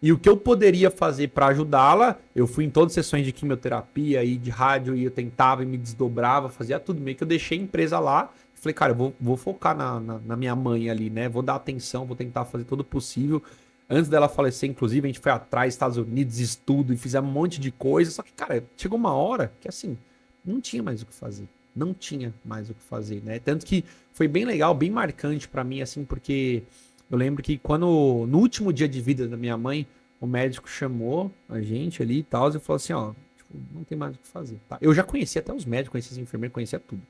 E o que eu poderia fazer para ajudá-la, eu fui em todas as sessões de quimioterapia e de rádio e eu tentava e me desdobrava, fazia tudo. Meio que eu deixei a empresa lá. Falei, cara, eu vou focar na minha mãe ali, né? Vou dar atenção, vou tentar fazer todo o possível. Antes dela falecer, inclusive, a gente foi atrás, Estados Unidos, estudo e fizemos um monte de coisa. Só que, cara, chegou uma hora que, assim, não tinha mais o que fazer. Não tinha mais o que fazer, né? Tanto que foi bem legal, bem marcante pra mim, assim, porque eu lembro que no último dia de vida da minha mãe, o médico chamou a gente ali e tal, e falou assim, ó, tipo, não tem mais o que fazer, tá? Eu já conhecia até os médicos, conhecia os enfermeiros, conhecia tudo.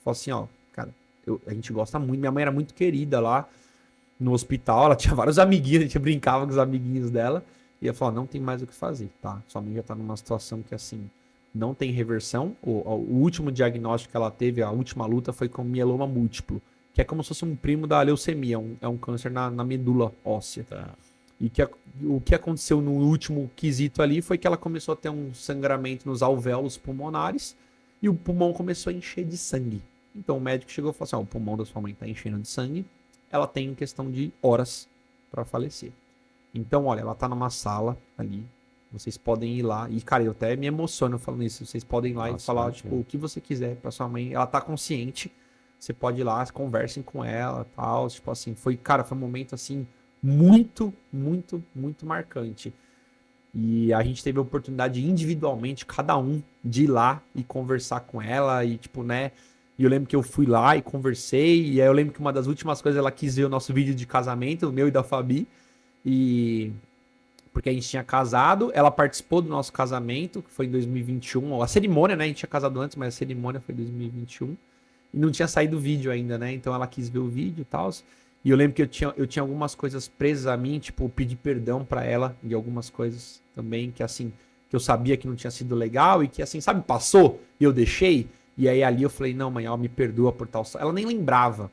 Falou assim, ó, cara, a gente gosta muito, minha mãe era muito querida lá no hospital, ela tinha vários amiguinhos, a gente brincava com os amiguinhos dela, e ela falou, não tem mais o que fazer, tá? Sua mãe já tá numa situação que, assim, não tem reversão. O último diagnóstico que ela teve, a última luta, foi com mieloma múltiplo, que é como se fosse um primo da leucemia, é um câncer na medula óssea. Tá. E o que aconteceu no último quesito ali foi que ela começou a ter um sangramento nos alvéolos pulmonares e o pulmão começou a encher de sangue. Então o médico chegou e falou assim, ó, o pulmão da sua mãe tá enchendo de sangue, ela tem questão de horas para falecer. Então, olha, ela tá numa sala ali, vocês podem ir lá, e cara, eu até me emociono falando isso, vocês podem ir lá e falar, tipo, o que você quiser pra sua mãe, ela tá consciente, você pode ir lá, conversem com ela, tal, tipo assim, foi um momento, assim, muito, muito, muito marcante. E a gente teve a oportunidade individualmente, cada um, de ir lá e conversar com ela, e tipo, né, e eu lembro que eu fui lá e conversei, e aí eu lembro que uma das últimas coisas, ela quis ver o nosso vídeo de casamento, o meu e da Fabi, porque a gente tinha casado, ela participou do nosso casamento, que foi em 2021, a cerimônia, né, a gente tinha casado antes, mas a cerimônia foi em 2021, e não tinha saído o vídeo ainda, né, então ela quis ver o vídeo e tal, e eu lembro que eu tinha algumas coisas presas a mim, tipo, pedir perdão pra ela de algumas coisas também, que assim, que eu sabia que não tinha sido legal, e que assim, sabe, passou, e eu deixei, e aí ali eu falei, não mãe, ela me perdoa por tal, ela nem lembrava,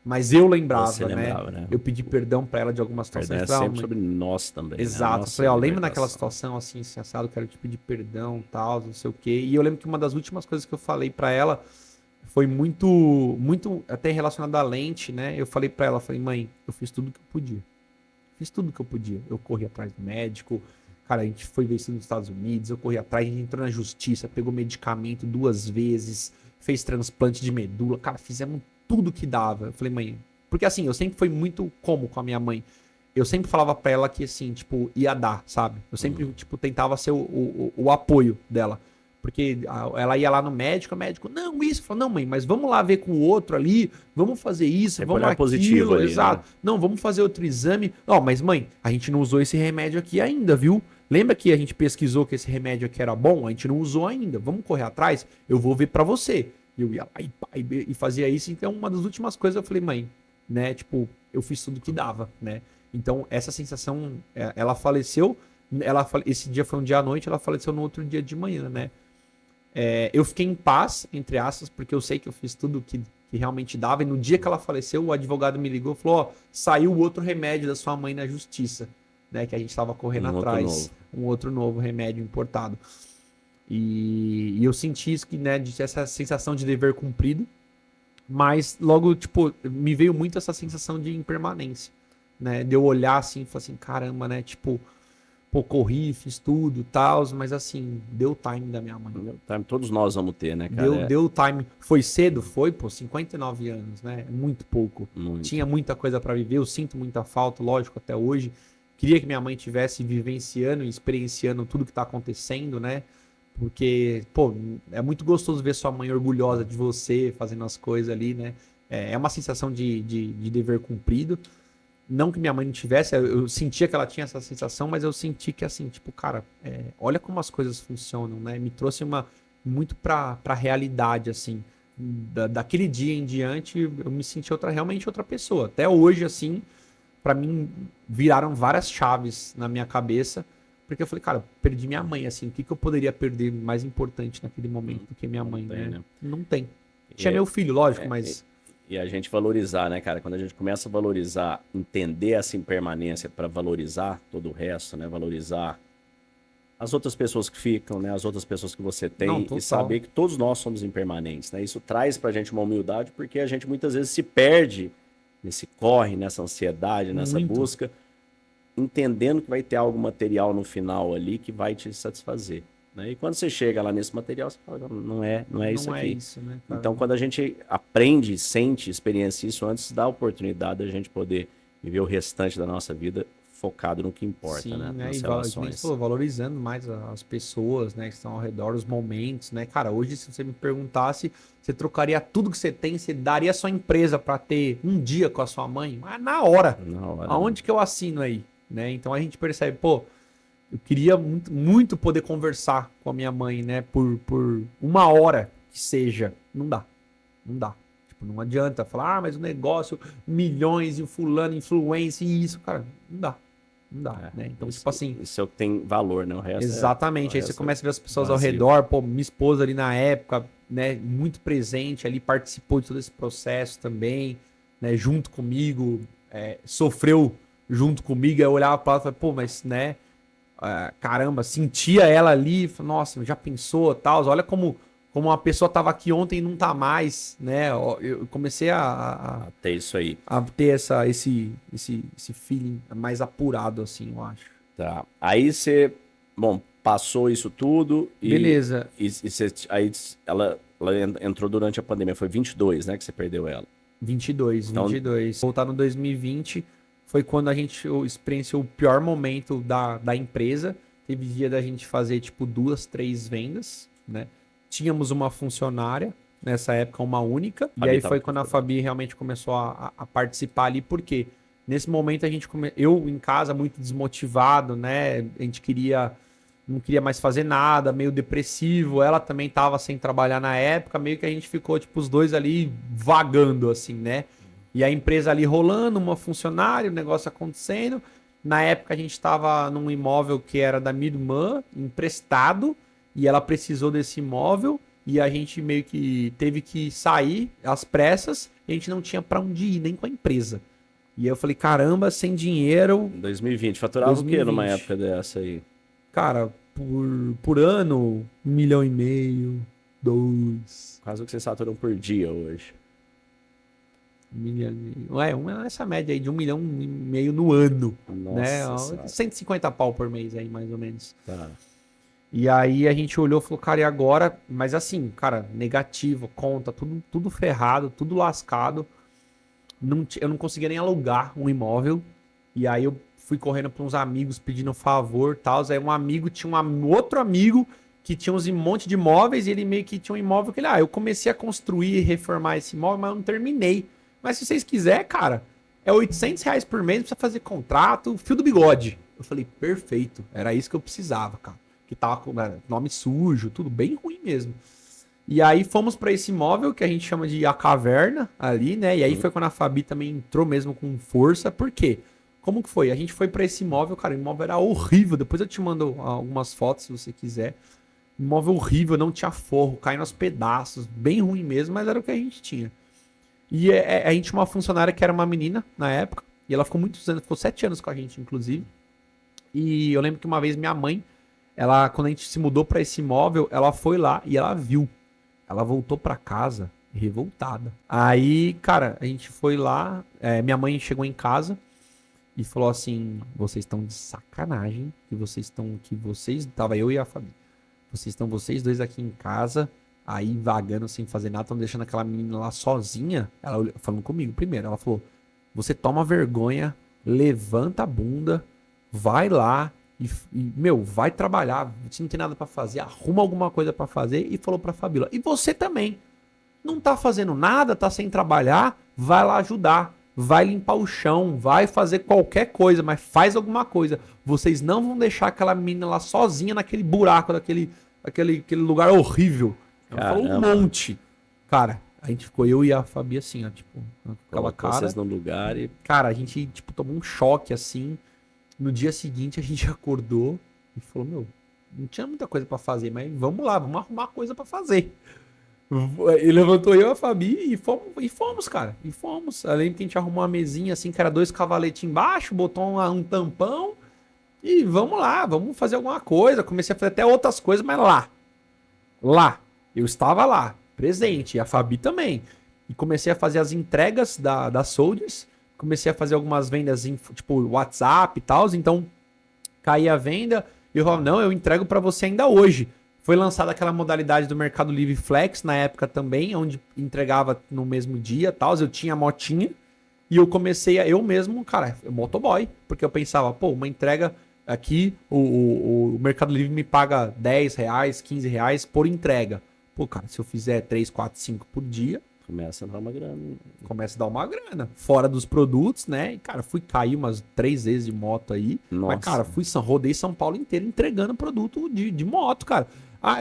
mas eu lembrava, né? Eu pedi perdão pra ela de algumas situações. Perdão é sempre sobre nós também. Exato. Né? Falei, ó, lembra naquela situação assim, assado, quero te pedir perdão, tal, não sei o quê. E eu lembro que uma das últimas coisas que eu falei pra ela foi muito, muito até relacionada à lente, né? Eu falei pra ela, falei, mãe, eu fiz tudo que eu podia. Fiz tudo que eu podia. Eu corri atrás do médico, cara, a gente foi ver isso nos Estados Unidos, eu corri atrás, a gente entrou na justiça, pegou medicamento 2 vezes, fez transplante de medula, cara, fizemos tudo que dava. Eu falei, mãe, porque assim, eu sempre fui muito como com a minha mãe. Eu sempre falava pra ela que assim, tipo, ia dar, sabe? Eu sempre, tipo, tentava ser o apoio dela. Porque ela ia lá no médico, o médico, não, isso. Eu falei, não, mãe, mas vamos lá ver com o outro ali, vamos fazer isso, sempre vamos aquilo, positivo ali, exato. Né? Não, vamos fazer outro exame. Ó, mas mãe, a gente não usou esse remédio aqui ainda, viu? Lembra que a gente pesquisou que esse remédio aqui era bom? A gente não usou ainda. Vamos correr atrás? Eu vou ver pra você. Eu ia lá e fazia isso. Então, uma das últimas coisas eu falei, mãe, né? Tipo, eu fiz tudo que dava, né? Então, essa sensação, ela faleceu. Esse dia foi um dia à noite, ela faleceu no outro dia de manhã, né? Eu fiquei em paz, entre aspas, porque eu sei que eu fiz tudo que realmente dava. E no dia que ela faleceu, o advogado me ligou e falou: ó, saiu outro remédio da sua mãe na justiça, né? Que a gente estava correndo atrás. Um outro novo remédio importado. E eu senti isso, que, né, essa sensação de dever cumprido, Mas logo, tipo, me veio muito essa sensação de impermanência, né? De eu olhar assim e falar assim, caramba, né? Tipo, pô, corri, fiz tudo e tal, mas assim, deu o time da minha mãe. Todos nós vamos ter, né, cara? Deu o time. Foi cedo? Foi, pô, 59 anos, né? Muito pouco. Muito. Tinha muita coisa pra viver, eu sinto muita falta, lógico, até hoje. Queria que minha mãe tivesse vivenciando e experienciando tudo que tá acontecendo, né? Porque, pô, é muito gostoso ver sua mãe orgulhosa de você, fazendo as coisas ali, né? É uma sensação de dever cumprido. Não que minha mãe não tivesse, eu sentia que ela tinha essa sensação, mas eu senti que, assim, tipo, cara, olha como as coisas funcionam, né? Me trouxe muito pra realidade, assim. Daquele dia em diante, eu me senti realmente outra pessoa. Até hoje, assim, pra mim, viraram várias chaves na minha cabeça. Porque eu falei, cara, perdi minha mãe, assim, o que eu poderia perder mais importante naquele momento do que minha mãe, né? Não tem. Tinha meu filho, lógico, mas... E a gente valorizar, né, cara? Quando a gente começa a valorizar, entender essa impermanência para valorizar todo o resto, né? Valorizar as outras pessoas que ficam, né? As outras pessoas que você tem. Não, e saber que todos nós somos impermanentes, né? Isso traz pra gente uma humildade, porque a gente muitas vezes se perde nesse corre, nessa ansiedade, nessa busca, entendendo que vai ter algo material no final ali que vai te satisfazer. Né? E quando você chega lá nesse material, você fala, não é isso aqui. Isso, né, cara? Então, quando a gente aprende, sente, experiencia isso antes, dá a oportunidade da gente poder viver o restante da nossa vida focado no que importa, sim, né? Nas relações. Valorizando mais as pessoas, né, que estão ao redor, os momentos, né? Cara, hoje, se você me perguntasse, você trocaria tudo que você tem, você daria a sua empresa para ter um dia com a sua mãe? Mas na hora. Aonde que eu assino aí? Né? Então a gente percebe, pô, eu queria muito, muito poder conversar com a minha mãe, né? Por 1 hora que seja. Não dá. Tipo, não adianta falar, mas o negócio, milhões e o fulano, influência e isso, cara, não dá. Né? Então, tipo assim... Isso é o que tem valor, né? O resto exatamente. Aí você começa a ver as pessoas ao redor, pô, minha esposa ali na época, né? Muito presente ali, participou de todo esse processo também, né? Junto comigo, sofreu junto comigo, aí eu olhava pra ela e falava, pô, mas, né, caramba, sentia ela ali, nossa, já pensou, tal, olha como uma pessoa tava aqui ontem e não tá mais, né, eu comecei a ter isso aí. A ter esse feeling mais apurado, assim, eu acho. Tá, aí você, bom, passou isso tudo e... Beleza. E você, aí ela entrou durante a pandemia, foi 22, né, que você perdeu ela. 22. Voltar no 2020... foi quando a gente experienciou o pior momento da empresa. Teve dia da gente fazer, tipo, 2, 3 vendas, né? Tínhamos uma funcionária, nessa época, uma única. E aí foi quando a Fabi realmente começou a participar ali. Por quê? Nesse momento, eu em casa, muito desmotivado, né? A gente não queria mais fazer nada, meio depressivo. Ela também tava sem trabalhar na época. Meio que a gente ficou, tipo, os dois ali vagando, assim, né? E a empresa ali rolando, uma funcionária, o negócio acontecendo. Na época a gente estava num imóvel que era da minha irmã, emprestado, e ela precisou desse imóvel, e a gente meio que teve que sair às pressas, e a gente não tinha para onde ir, nem com a empresa. E aí eu falei, caramba, sem dinheiro... 2020, faturava 2020. O quê numa época dessa aí? Cara, por ano, 1,5 milhão, 2... Quase o que vocês faturam por dia hoje. 1 milhão. Nessa média aí de 1,5 milhão no ano. Nossa, né? 150 pau por mês aí, mais ou menos. Tá. E aí a gente olhou e falou, cara, e agora? Mas assim, cara, negativo, conta, tudo ferrado, tudo lascado. Eu não conseguia nem alugar um imóvel. E aí eu fui correndo para uns amigos pedindo favor e tal. Aí um amigo tinha outro amigo que tinha um monte de imóveis e ele meio que tinha um imóvel que eu comecei a construir e reformar esse imóvel, mas eu não terminei. Mas se vocês quiserem, cara, é R$800 por mês, não precisa fazer contrato, fio do bigode. Eu falei, perfeito, era isso que eu precisava, cara. Que tava com nome sujo, tudo bem ruim mesmo. E aí fomos para esse imóvel que a gente chama de A Caverna ali, né? E aí foi quando a Fabi também entrou mesmo com força. Por quê? Como que foi? A gente foi para esse imóvel, cara, o imóvel era horrível. Depois eu te mando algumas fotos se você quiser. Imóvel horrível, não tinha forro, caindo aos pedaços, bem ruim mesmo, mas era o que a gente tinha. E a gente tinha uma funcionária que era uma menina na época. E ela ficou muitos anos, ficou 7 anos com a gente, inclusive. E eu lembro que uma vez minha mãe, quando a gente se mudou para esse imóvel, ela foi lá e ela viu. Ela voltou para casa revoltada. Aí, cara, a gente foi lá, minha mãe chegou em casa e falou assim, vocês estão de sacanagem, tava eu e a Fabi, vocês dois aqui em casa, aí vagando sem fazer nada, estão deixando aquela menina lá sozinha, ela falando comigo primeiro, ela falou, você toma vergonha, levanta a bunda, vai lá meu, vai trabalhar, se não tem nada pra fazer, arruma alguma coisa pra fazer, e falou pra Fabíola, e você também, não tá fazendo nada, tá sem trabalhar, vai lá ajudar, vai limpar o chão, vai fazer qualquer coisa, mas faz alguma coisa. Vocês não vão deixar aquela menina lá sozinha naquele buraco, aquele lugar horrível. Ela falou um monte. Cara, a gente ficou, eu e a Fabi assim, ó, tipo, aquela cara. Vocês no lugar e... Cara, a gente, tipo, tomou um choque, assim. No dia seguinte, a gente acordou e falou, meu, não tinha muita coisa pra fazer, mas vamos lá, vamos arrumar coisa pra fazer. E levantou eu e a Fabi e fomos, cara. E fomos. Além que a gente arrumou uma mesinha assim, que era 2 cavaletes embaixo, botou um tampão. E vamos lá, vamos fazer alguma coisa. Comecei a fazer até outras coisas, mas lá. Lá. Eu estava lá, presente. E a Fabi também. E comecei a fazer as entregas da Soldiers. Comecei a fazer algumas vendas em, tipo, WhatsApp e tal. Então, caía a venda. E eu falava, não, eu entrego pra você ainda hoje. Foi lançada aquela modalidade do Mercado Livre Flex na época também, onde entregava no mesmo dia e tal. Eu tinha a motinha e eu comecei eu mesmo, cara, motoboy. Porque eu pensava, pô, uma entrega aqui, o Mercado Livre me paga R$10, R$15 por entrega. Pô, cara, se eu fizer 3, 4, 5 por dia... Começa a dar uma grana. Começa a dar uma grana. Fora dos produtos, né? E, cara, fui cair umas 3 vezes de moto aí. Nossa. Mas, cara, rodei São Paulo inteiro entregando produto de moto, cara.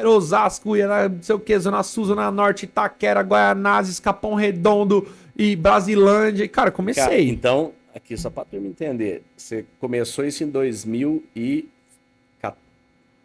Osasco, não sei o que, Zona Sul, Zona Norte, Itaquera, Guaianazes, Capão Redondo e Brasilândia. E, cara, comecei. Cara, então, aqui, só pra eu entender, você começou isso em 2014.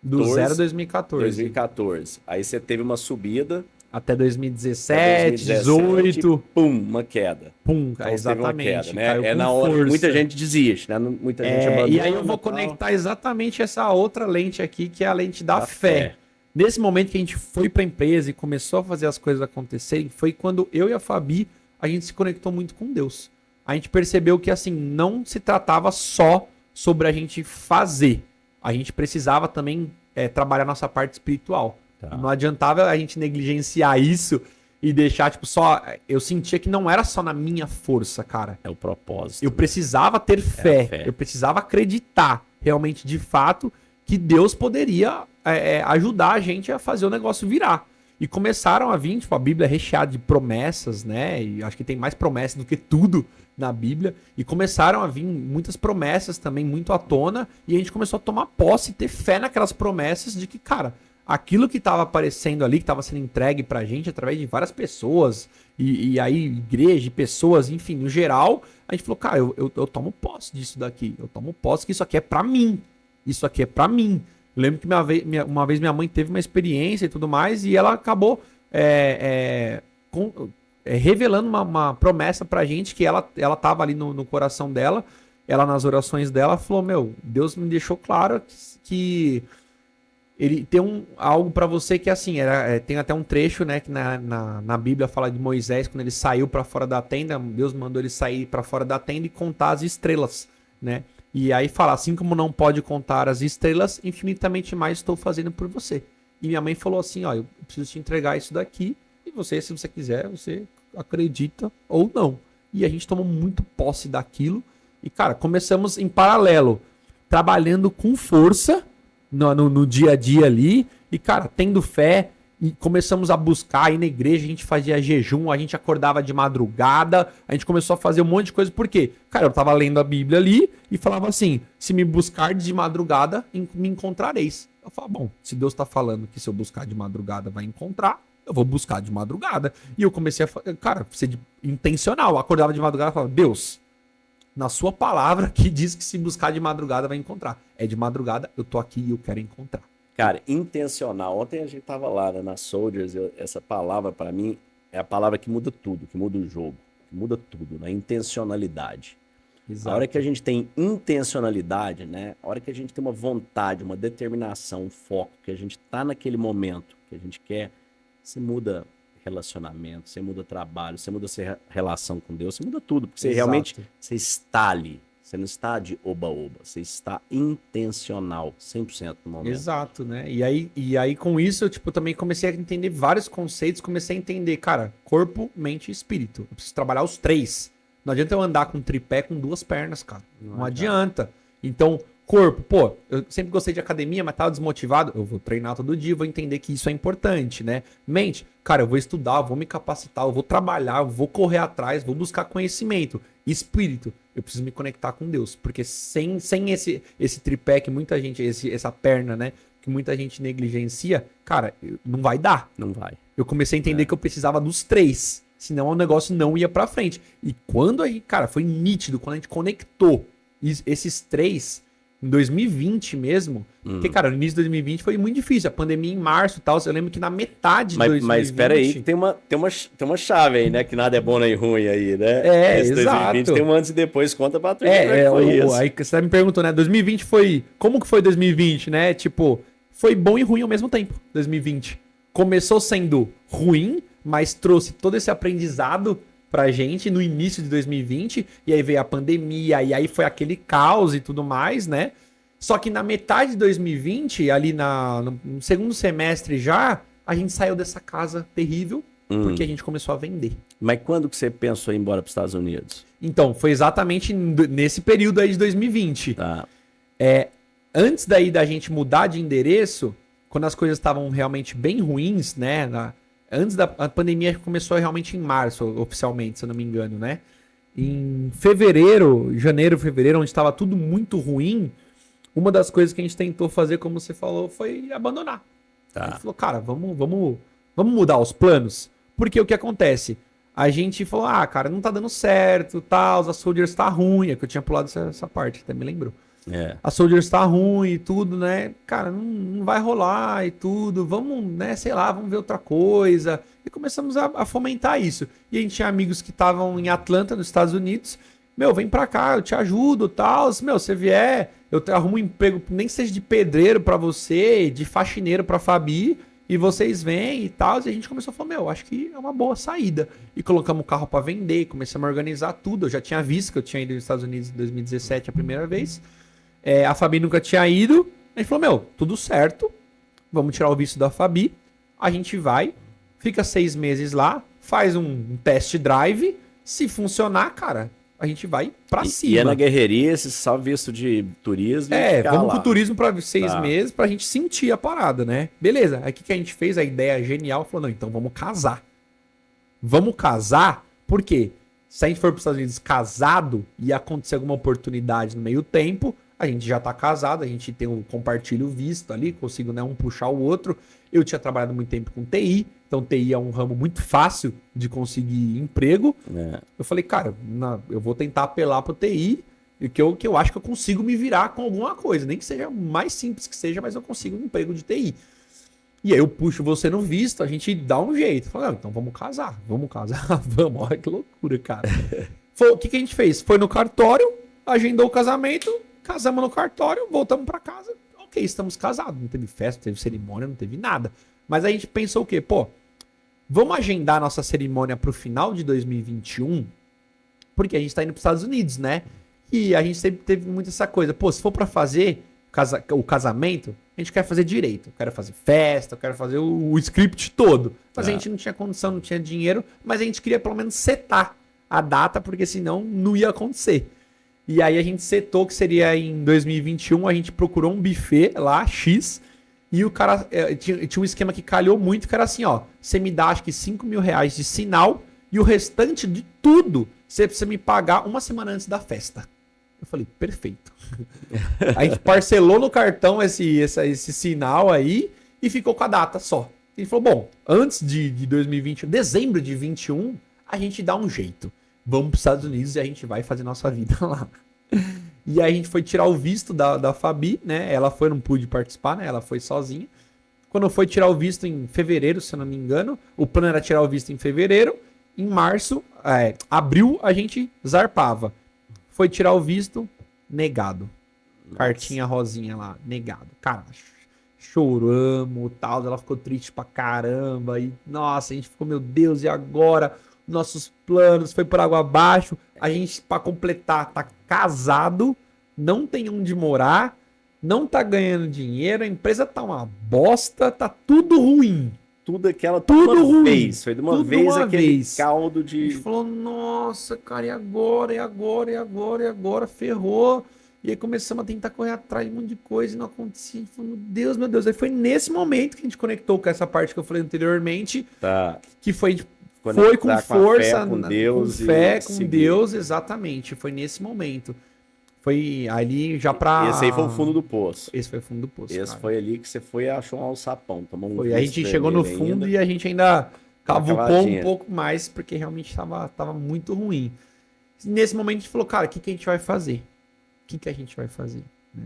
Do 0 a 2014. 2014. Aí você teve uma subida... Até 2017, 2018. Pum, uma queda. Pum, então, exatamente. Uma queda, né? É na hora que muita gente desiste, né? Muita gente abandona. E aí eu vou conectar exatamente essa outra lente aqui, que é a lente da fé. Nesse momento que a gente foi para a empresa e começou a fazer as coisas acontecerem, foi quando eu e a Fabi, a gente se conectou muito com Deus. A gente percebeu que, assim, não se tratava só sobre a gente fazer. A gente precisava também trabalhar nossa parte espiritual. Tá. Não adiantava a gente negligenciar isso e deixar, tipo, só... Eu sentia que não era só na minha força, cara. É o propósito. Eu precisava ter fé. Eu precisava acreditar, realmente, de fato, que Deus poderia ajudar a gente a fazer o negócio virar. E começaram a vir, tipo, a Bíblia é recheada de promessas, né? E acho que tem mais promessas do que tudo na Bíblia. E começaram a vir muitas promessas também muito à tona. E a gente começou a tomar posse e ter fé naquelas promessas de que, cara... Aquilo que estava aparecendo ali, que estava sendo entregue pra gente através de várias pessoas, e aí igreja, pessoas, enfim, no geral, a gente falou, cara, eu tomo posse disso daqui, eu tomo posse que isso aqui é pra mim, isso aqui é pra mim. Eu lembro que uma vez minha mãe teve uma experiência e tudo mais, e ela acabou revelando uma promessa pra gente, que ela tava ali no coração dela, ela nas orações dela, falou, meu, Deus me deixou claro que ele tem algo pra você que, assim, tem até um trecho, né, que na Bíblia fala de Moisés, quando ele saiu pra fora da tenda, Deus mandou ele sair pra fora da tenda e contar as estrelas, né? E aí fala, assim como não pode contar as estrelas, infinitamente mais estou fazendo por você. E minha mãe falou assim, ó, eu preciso te entregar isso daqui, e você, se você quiser, você acredita ou não. E a gente tomou muito posse daquilo, e, cara, começamos em paralelo, trabalhando com força, no dia a dia ali, e, cara, tendo fé, e começamos a buscar, aí na igreja a gente fazia jejum, a gente acordava de madrugada, a gente começou a fazer um monte de coisa, por quê? Cara, eu tava lendo a Bíblia ali, e falava assim, se me buscar de madrugada, me encontrareis. Eu falava, bom, se Deus tá falando que se eu buscar de madrugada vai encontrar, eu vou buscar de madrugada. E eu comecei a, cara, ser intencional, eu acordava de madrugada e falava, Deus, na sua palavra que diz que se buscar de madrugada vai encontrar. É de madrugada, eu tô aqui e eu quero encontrar. Cara, intencional. Ontem a gente tava lá, né, na Soldiers, essa palavra pra mim é a palavra que muda tudo, que muda o jogo, que muda tudo, né? Intencionalidade. Exato. A hora que a gente tem intencionalidade, né? A hora que a gente tem uma vontade, uma determinação, um foco, que a gente tá naquele momento que a gente quer, se muda relacionamento, você muda trabalho, você muda sua relação com Deus, você muda tudo, porque você Exato. realmente, você está ali. Você não está de oba-oba, você está intencional, 100% no momento. Exato, né? E aí com isso eu tipo, também comecei a entender vários conceitos, comecei a entender, cara, corpo, mente e espírito. Eu preciso trabalhar os três. Não adianta eu andar com tripé com duas pernas, cara. Não adianta. Então, corpo, pô, eu sempre gostei de academia, mas tava desmotivado. Eu vou treinar todo dia, vou entender que isso é importante, né? Mente, cara, eu vou estudar, eu vou me capacitar, eu vou trabalhar, eu vou correr atrás, vou buscar conhecimento. Espírito, eu preciso me conectar com Deus, porque sem esse tripé que muita gente, essa perna, né, que muita gente negligencia, cara, não vai dar. Não vai. Eu comecei a entender que eu precisava dos três, senão o negócio não ia pra frente. E quando a gente, cara, foi nítido, quando a gente conectou esses três, em 2020 mesmo, porque, cara, no início de 2020 foi muito difícil, a pandemia em março e tal, eu lembro que na metade de 2020... Mas espera aí, que tem uma chave aí, né, que nada é bom nem ruim aí, né? Esse exato. 2020 tem um antes e depois, conta pra tu como é que foi isso. Aí você me perguntou, né, 2020 foi... Como que foi 2020, né? Tipo, foi bom e ruim ao mesmo tempo, 2020. Começou sendo ruim, mas trouxe todo esse aprendizado pra gente no início de 2020, e aí veio a pandemia, e aí foi aquele caos e tudo mais, né? Só que na metade de 2020, ali no segundo semestre já, a gente saiu dessa casa terrível, porque a gente começou a vender. Mas quando que você pensou em ir embora para os Estados Unidos? Então, foi exatamente nesse período aí de 2020. Tá. Antes daí da gente mudar de endereço, quando as coisas estavam realmente bem ruins, né? Antes da pandemia começou realmente em março, oficialmente, se eu não me engano, né? Em janeiro, fevereiro, onde estava tudo muito ruim, uma das coisas que a gente tentou fazer, como você falou, foi abandonar. Tá. A gente falou, cara, vamos mudar os planos. Porque o que acontece? A gente falou, cara, não tá dando certo, tal, a Soldiers tá ruim. É que eu tinha pulado essa parte, até me lembrou. A Soldiers tá ruim e tudo, né? Cara, não vai rolar e tudo. Vamos, né, sei lá, vamos ver outra coisa. E começamos a fomentar isso. E a gente tinha amigos que estavam em Atlanta, nos Estados Unidos. Meu, vem pra cá, eu te ajudo, tal. Meu, você vier, eu arrumo um emprego, nem que seja de pedreiro pra você, de faxineiro pra Fabi, e vocês vêm e tal. E a gente começou a falar, meu, acho que é uma boa saída. E colocamos o carro pra vender, começamos a organizar tudo. Eu já tinha visto que eu tinha ido nos Estados Unidos em 2017 a primeira vez. A Fabi nunca tinha ido. A gente falou, meu, tudo certo. Vamos tirar o visto da Fabi. A gente vai, fica 6 meses lá, faz um test drive. Se funcionar, cara, a gente vai pra cima. E é na guerreria, esse só visto de turismo. Vamos pro turismo pra 6 meses pra gente sentir a parada, né? Beleza, aí o que a gente fez? A ideia genial, falou, não, então vamos casar. Vamos casar, por quê? Se a gente for pros Estados Unidos casado e acontecer alguma oportunidade no meio tempo, a gente já tá casado, a gente tem compartilha o visto ali, consigo, né, um puxar o outro. Eu tinha trabalhado muito tempo com TI, então TI é um ramo muito fácil de conseguir emprego. Eu falei, cara, eu vou tentar apelar pro TI, que eu acho que eu consigo me virar com alguma coisa, nem que seja mais simples que seja, mas eu consigo um emprego de TI. E aí eu puxo você no visto, a gente dá um jeito. Falei, então vamos casar, vamos. Olha que loucura, cara. O que a gente fez? Foi no cartório, agendou o casamento, casamos no cartório, voltamos pra casa. Ok, estamos casados. Não teve festa, não teve cerimônia, não teve nada. Mas a gente pensou o quê? Pô, vamos agendar nossa cerimônia pro final de 2021, porque a gente tá indo pros Estados Unidos, né? E a gente sempre teve muito essa coisa. Pô, se for pra fazer o casamento, a gente quer fazer direito. Eu quero fazer festa, eu quero fazer o script todo. Mas a gente não tinha condição, não tinha dinheiro, mas a gente queria pelo menos setar a data, porque senão não ia acontecer. E aí a gente setou que seria em 2021, a gente procurou um buffet lá, X, e o cara tinha um esquema que calhou muito, que era assim, ó, você me dá acho que R$5.000 de sinal, e o restante de tudo você precisa me pagar uma semana antes da festa. Eu falei, perfeito. A gente parcelou no cartão esse sinal aí, e ficou com a data só. Ele falou, bom, antes de 2021, dezembro de 21, a gente dá um jeito. Vamos para os Estados Unidos e a gente vai fazer nossa vida lá. E aí a gente foi tirar o visto da Fabi, né? Ela foi, não pude participar, né? Ela foi sozinha. Quando foi tirar o visto em fevereiro, se eu não me engano, o plano era tirar o visto em fevereiro. Em março, abril, a gente zarpava. Foi tirar o visto, negado. Cartinha rosinha lá, negado. Cara, choramos, tal, ela ficou triste pra caramba, e nossa, a gente ficou, meu Deus, e agora? Nossos planos foi por água abaixo, a gente, pra completar, tá casado, não tem onde morar, não tá ganhando dinheiro, a empresa tá uma bosta, tá tudo ruim. Tudo ruim. Vez. Foi de uma tudo vez uma aquele vez. caldo A de... gente falou, nossa, cara, e agora? E agora? E agora? E agora? Ferrou. E aí começamos a tentar correr atrás de um monte de coisa e não acontecia. A gente falou, meu Deus, meu Deus. Aí foi nesse momento que a gente conectou com essa parte que eu falei anteriormente, Tá. que foi com Conectar força, fé, com Deus, com fé, e com seguir. Deus, exatamente. Foi nesse momento. Foi ali já pra... Esse aí foi o fundo do poço. Esse foi o fundo do poço, Esse cara. foi ali que você foi e achou um alçapão. Tomou um Foi. Aí a gente visto chegou no vermelho fundo ainda. e a gente ainda cavucou um cavadinha. pouco mais, porque realmente tava muito ruim. Nesse momento a gente falou, cara, o que a gente vai fazer? O que a gente vai fazer? Né?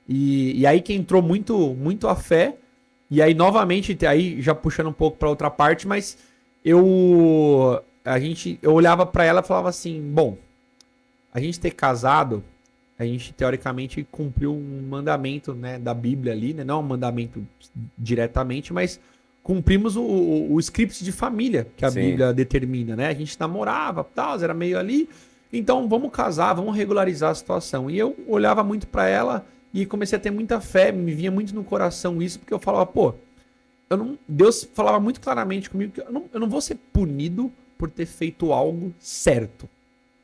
E aí que entrou muito a fé, e aí novamente, aí já puxando um pouco para outra parte, mas eu olhava para ela e falava assim, bom, a gente ter casado, a gente teoricamente cumpriu um mandamento, né, da Bíblia ali, né, não um mandamento diretamente, mas cumprimos o script de família que a Sim. Bíblia determina, né? A gente namorava, tal, era meio ali, então vamos casar, vamos regularizar a situação. E eu olhava muito para ela e comecei a ter muita fé, me vinha muito no coração isso, porque eu falava, pô, Deus falava muito claramente comigo que eu não vou ser punido por ter feito algo certo,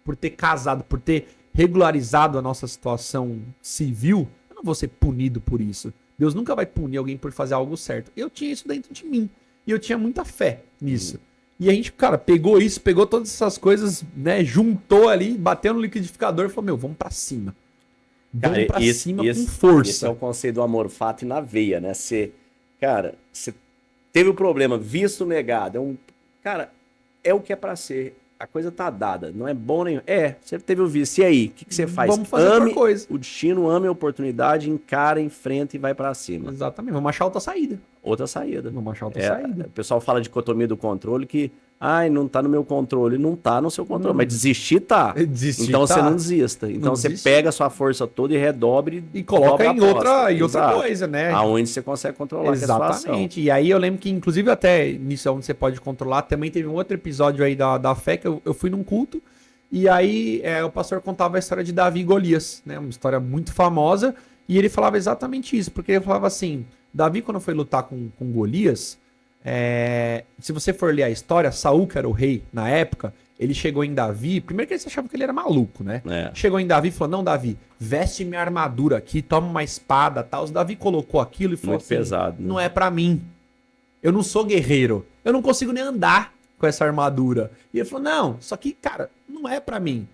por ter casado, por ter regularizado a nossa situação civil. Eu não vou ser punido por isso. Deus nunca vai punir alguém por fazer algo certo. Eu tinha isso dentro de mim. E eu tinha muita fé nisso. E a gente, cara, pegou todas essas coisas, né? Juntou ali, bateu no liquidificador e falou, meu, vamos pra cima. Vamos pra cima com força. Esse é o conceito do amor fato e na veia, né? Você teve o problema, visto negado. Cara, é o que é pra ser. A coisa tá dada, não é bom nem... você teve o visto, e aí? O que você faz? Vamos fazer outra coisa. O destino, ame a oportunidade, encara, enfrenta e vai pra cima. Exatamente, vamos achar outra saída. Outra saída. Vamos achar outra saída. O pessoal fala de dicotomia do controle, que não tá no meu controle. Não tá no seu controle, mas desistir tá. Então você não desista. Então você pega a sua força toda e redobre e coloca em outra coisa, né? Aonde você consegue controlar. Exatamente. E aí eu lembro que, inclusive, até nisso onde você pode controlar, também teve um outro episódio aí da fé, que eu fui num culto, e aí o pastor contava a história de Davi e Golias, né? Uma história muito famosa, e ele falava exatamente isso, porque ele falava assim, Davi, quando foi lutar com Golias, se você for ler a história, Saul, que era o rei na época, ele chegou em Davi, primeiro que eles achavam que ele era maluco, né? Chegou em Davi e falou, não, Davi, veste minha armadura aqui, toma uma espada, tal. Davi colocou aquilo e falou muito pesado, né? Não é pra mim. Eu não sou guerreiro. Eu não consigo nem andar com essa armadura. E ele falou, não, só que, cara, não é pra mim.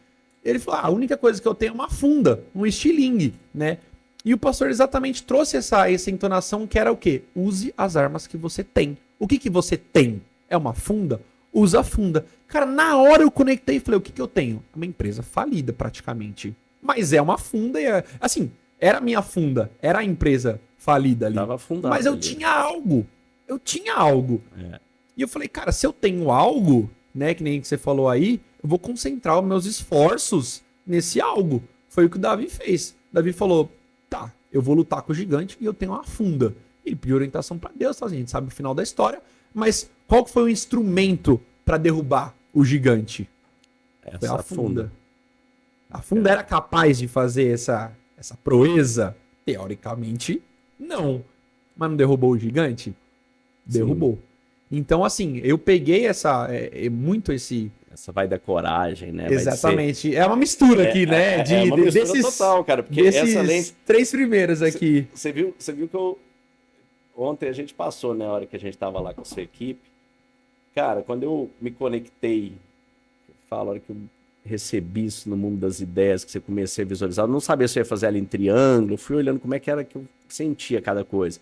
Ele falou, a única coisa que eu tenho é uma funda, um estilingue, né? E o pastor exatamente trouxe essa entonação que era o quê? Use as armas que você tem. O que você tem? É uma funda? Usa a funda. Cara, na hora eu conectei e falei, o que eu tenho? Uma empresa falida praticamente. Mas é uma funda e assim, era a minha funda, era a empresa falida ali. Tava afundado. Mas eu tinha algo. E eu falei, cara, se eu tenho algo, né, que nem você falou aí, eu vou concentrar os meus esforços nesse algo. Foi o que o Davi fez. Davi falou, tá, eu vou lutar com o gigante e eu tenho uma funda. Ele pediu orientação para Deus, tá? A gente sabe o final da história, mas qual que foi o instrumento para derrubar o gigante? Foi a funda. A funda era capaz de fazer essa proeza? Teoricamente, não. Mas não derrubou o gigante? Derrubou. Sim. Então, assim, eu peguei essa vai da coragem, né? Exatamente. É uma mistura aqui, né? É uma mistura total, cara. Porque essa lente... 3 primeiros aqui. Você viu que ontem a gente passou, né? A hora que a gente tava lá com a sua equipe. Cara, quando eu me conectei, a hora que eu recebi isso no mundo das ideias, que você comecei a visualizar, eu não sabia se eu ia fazer ela em triângulo, fui olhando como é que era que eu sentia cada coisa.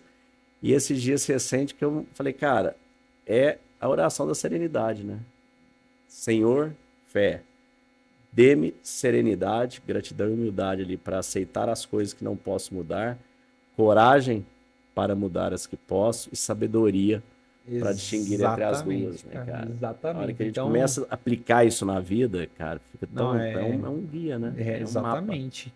E esses dias recentes que eu falei, cara, é a oração da serenidade, né? Senhor, fé, dê-me serenidade, gratidão e humildade ali para aceitar as coisas que não posso mudar, coragem para mudar as que posso e sabedoria para distinguir entre as duas, né, cara? Exatamente. A hora que a gente começa a aplicar isso na vida, cara, fica tão... É um guia, né? Exatamente.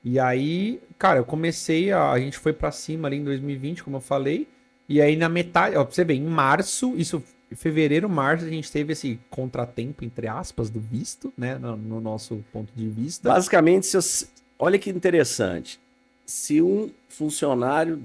E aí, cara, eu comecei, a gente foi pra cima ali em 2020, como eu falei, e aí na metade, ó, pra você ver, em março, isso, em fevereiro, março, a gente teve esse contratempo, entre aspas, do visto, né, no nosso ponto de vista. Basicamente, olha que interessante, se um funcionário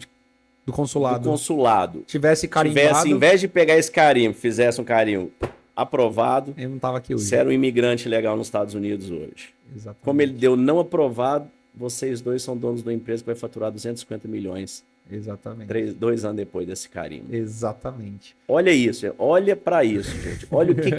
Do consulado tivesse, carimbado, em vez de pegar esse carimbo, fizesse um carimbo aprovado, eu não tava aqui hoje. você era um imigrante legal nos Estados Unidos hoje. Exatamente. Como ele deu não aprovado, vocês dois são donos de uma empresa que vai faturar 250 milhões. Exatamente. 2 anos depois desse carimbo. Exatamente. Olha isso, olha para isso, gente. Olha o que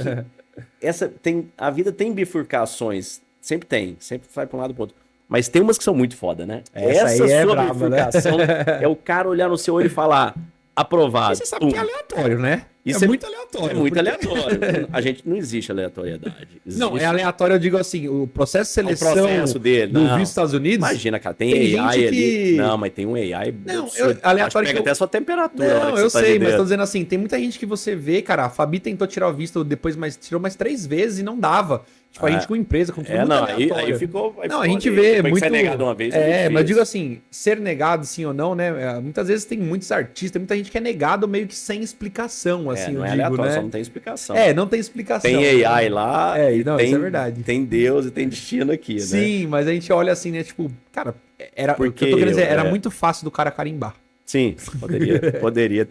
a vida tem bifurcações, sempre vai para um lado para outro. Mas tem umas que são muito foda, né? Essa é sua brava, bifurcação, né? É o cara olhar no seu olho e falar aprovado. E você sabe que é aleatório, né? Isso é muito aleatório. É muito aleatório. A gente não existe aleatoriedade. Não, é aleatório, eu digo assim, o processo de seleção dele, do visto dos Estados Unidos. Imagina, cara, tem AI gente ali. Não, mas tem um AI. Não, aleatório. Pega até a sua temperatura. Não, eu sei, mas tô dizendo assim, tem muita gente que você vê, cara, a Fabi tentou tirar o visto depois, mas tirou mais 3 vezes e não dava. Tipo, a gente com empresa, com tudo muito aleatório. Aí ficou. Não, a gente vê muito. Ser negado uma vez. Mas eu digo assim, ser negado sim ou não, né? Muitas vezes tem muitos artistas, muita gente que é negado meio que sem explicação, assim, não eu é digo, aleatório, né? só não tem explicação. Não tem explicação. Tem AI lá. Não, isso é verdade. Tem Deus e tem destino aqui, né? Sim, mas a gente olha assim, né? Tipo, cara, era, porque o que eu tô querendo dizer, era muito fácil do cara carimbar. Sim, poderia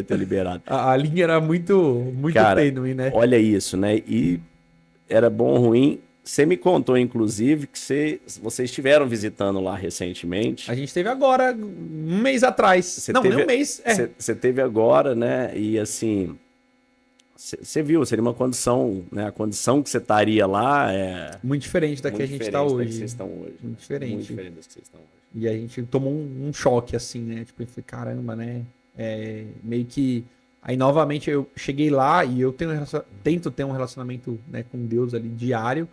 ter liberado. A linha era muito cara, tênue, né? Olha isso, né? E era bom ou ruim. Você me contou, inclusive, que vocês estiveram visitando lá recentemente. A gente teve agora, um mês atrás. Nem um mês. Você teve agora, né? E assim, você viu, seria uma condição, né? A condição que você estaria lá é... muito diferente da que a gente está hoje. Vocês estão hoje. Muito diferente. Muito diferente das que vocês estão hoje. E a gente tomou um choque, assim, né? Tipo, eu falei, caramba, né? Meio que... Aí, novamente, eu cheguei lá e eu tento ter um relacionamento, né, com Deus ali diário.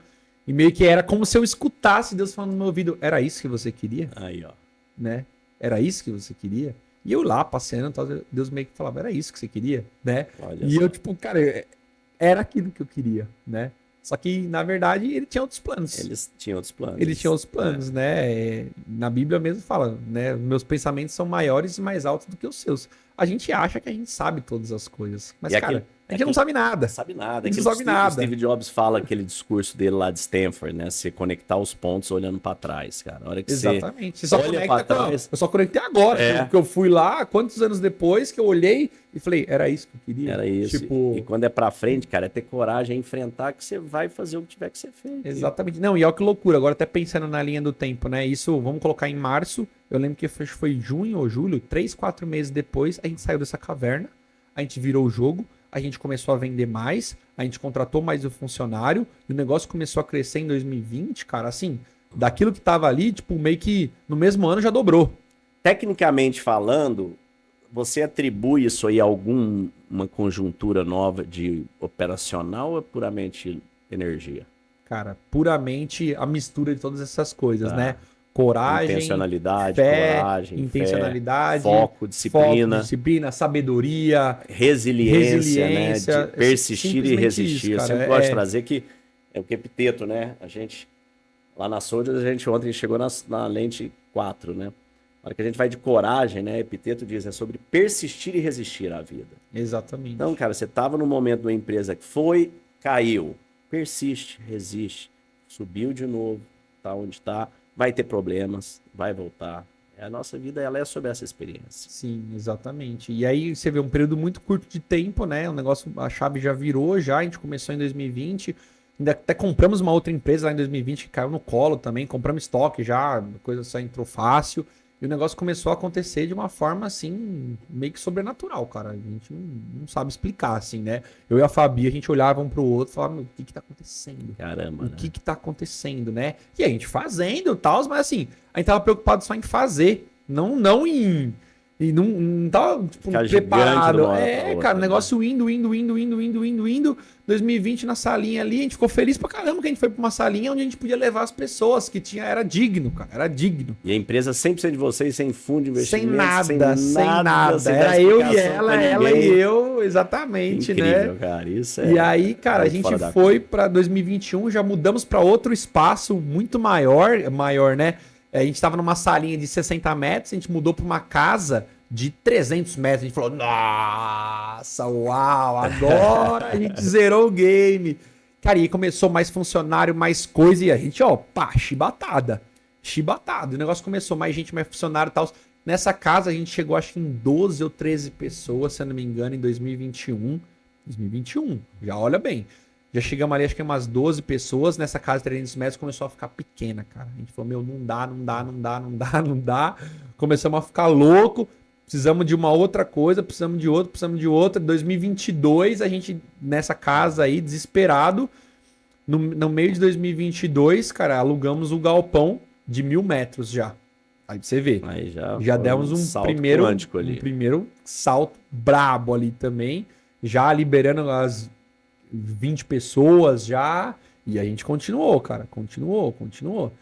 E meio que era como se eu escutasse Deus falando no meu ouvido, era isso que você queria? Aí, ó. Né? Era isso que você queria? E eu lá, passeando, Deus meio que falava, era isso que você queria? Né? E eu, tipo, cara, era aquilo que eu queria, né? Só que, na verdade, ele tinha outros planos. Eles tinham outros planos. Ele tinha outros planos, né? Na Bíblia mesmo fala, né? Meus pensamentos são maiores e mais altos do que os seus. A gente acha que a gente sabe todas as coisas. Mas, cara, a gente não sabe nada. Não sabe nada. A gente não sabe nada. O Steve Jobs fala aquele discurso dele lá de Stanford, né? Você conectar os pontos olhando pra trás, cara. A hora que exatamente. Você só olha pra trás. Eu só conectei agora, porque eu fui lá, quantos anos depois que eu olhei e falei, era isso que eu queria. Era isso. Tipo... E quando é pra frente, cara, é ter coragem, é enfrentar que você vai fazer o que tiver que ser feito. Exatamente. Não, e olha que loucura. Agora até pensando na linha do tempo, né? Isso, vamos colocar em março. Eu lembro que foi junho ou julho, 3, 4 meses depois, a gente saiu dessa caverna, a gente virou o jogo, a gente começou a vender mais, a gente contratou mais o funcionário, e o negócio começou a crescer em 2020, cara, assim, daquilo que tava ali, tipo, meio que no mesmo ano já dobrou. Tecnicamente falando, você atribui isso aí a alguma conjuntura nova de operacional ou é puramente energia? Cara, puramente a mistura de todas essas coisas, né? Coragem, intencionalidade, intencionalidade, foco, disciplina, sabedoria, resiliência, né? De persistir e resistir. Isso, eu sempre gosto de trazer que é o que epiteto, né? A gente, lá na Soldiers, a gente ontem chegou na lente 4, né? Na hora que a gente vai de coragem, né? Epiteto diz, é sobre persistir e resistir à vida. Exatamente. Então, cara, você estava no momento de uma empresa que caiu, persiste, resiste, subiu de novo, tá onde está. Vai ter problemas, vai voltar. A nossa vida, ela é sobre essa experiência. Sim, exatamente. E aí você vê um período muito curto de tempo, né? O negócio, a chave já virou, a gente começou em 2020. Ainda até compramos uma outra empresa lá em 2020 que caiu no colo também. Compramos estoque já, a coisa só entrou fácil. E o negócio começou a acontecer de uma forma, assim, meio que sobrenatural, cara. A gente não sabe explicar, assim, né? Eu e a Fabi, a gente olhava um pro outro e falava, o que tá acontecendo? Caramba, O que tá acontecendo, né? E a gente fazendo e tal, mas assim, a gente tava preocupado só em fazer, não em... E não tava tipo, preparado. Cara, o negócio indo. 2020 na salinha ali, a gente ficou feliz pra caramba que a gente foi pra uma salinha onde a gente podia levar as pessoas, que era digno, cara, era digno. E a empresa 100% de vocês, sem fundo de investimento, sem nada. Era eu e ela e eu, exatamente, incrível, né? Cara, isso e aí, cara, a gente foi pra 2021, já mudamos pra outro espaço muito maior, né? A gente tava numa salinha de 60 metros, a gente mudou pra uma casa de 300 metros. A gente falou, nossa, uau, agora a gente zerou o game. Cara, e aí começou mais funcionário, mais coisa, e a gente, ó, pá, chibatada. Chibatado. O negócio começou, mais gente, mais funcionário e tal. Nessa casa a gente chegou, acho que em 12 ou 13 pessoas, se eu não me engano, em 2021. 2021, já olha bem. Já chegamos ali, acho que umas 12 pessoas. Nessa casa de 300 metros começou a ficar pequena, cara. A gente falou, meu, não dá, não dá, não dá, não dá, não dá. Começamos a ficar louco. Precisamos de uma outra coisa, precisamos de outra, precisamos de outra. Em 2022, a gente, nessa casa aí, desesperado, no meio de 2022, cara, alugamos o galpão de 1.000 metros já. Aí você vê. Aí já demos um primeiro salto brabo ali também. Já liberando as 20 pessoas já. E a gente continuou, cara. Continuou.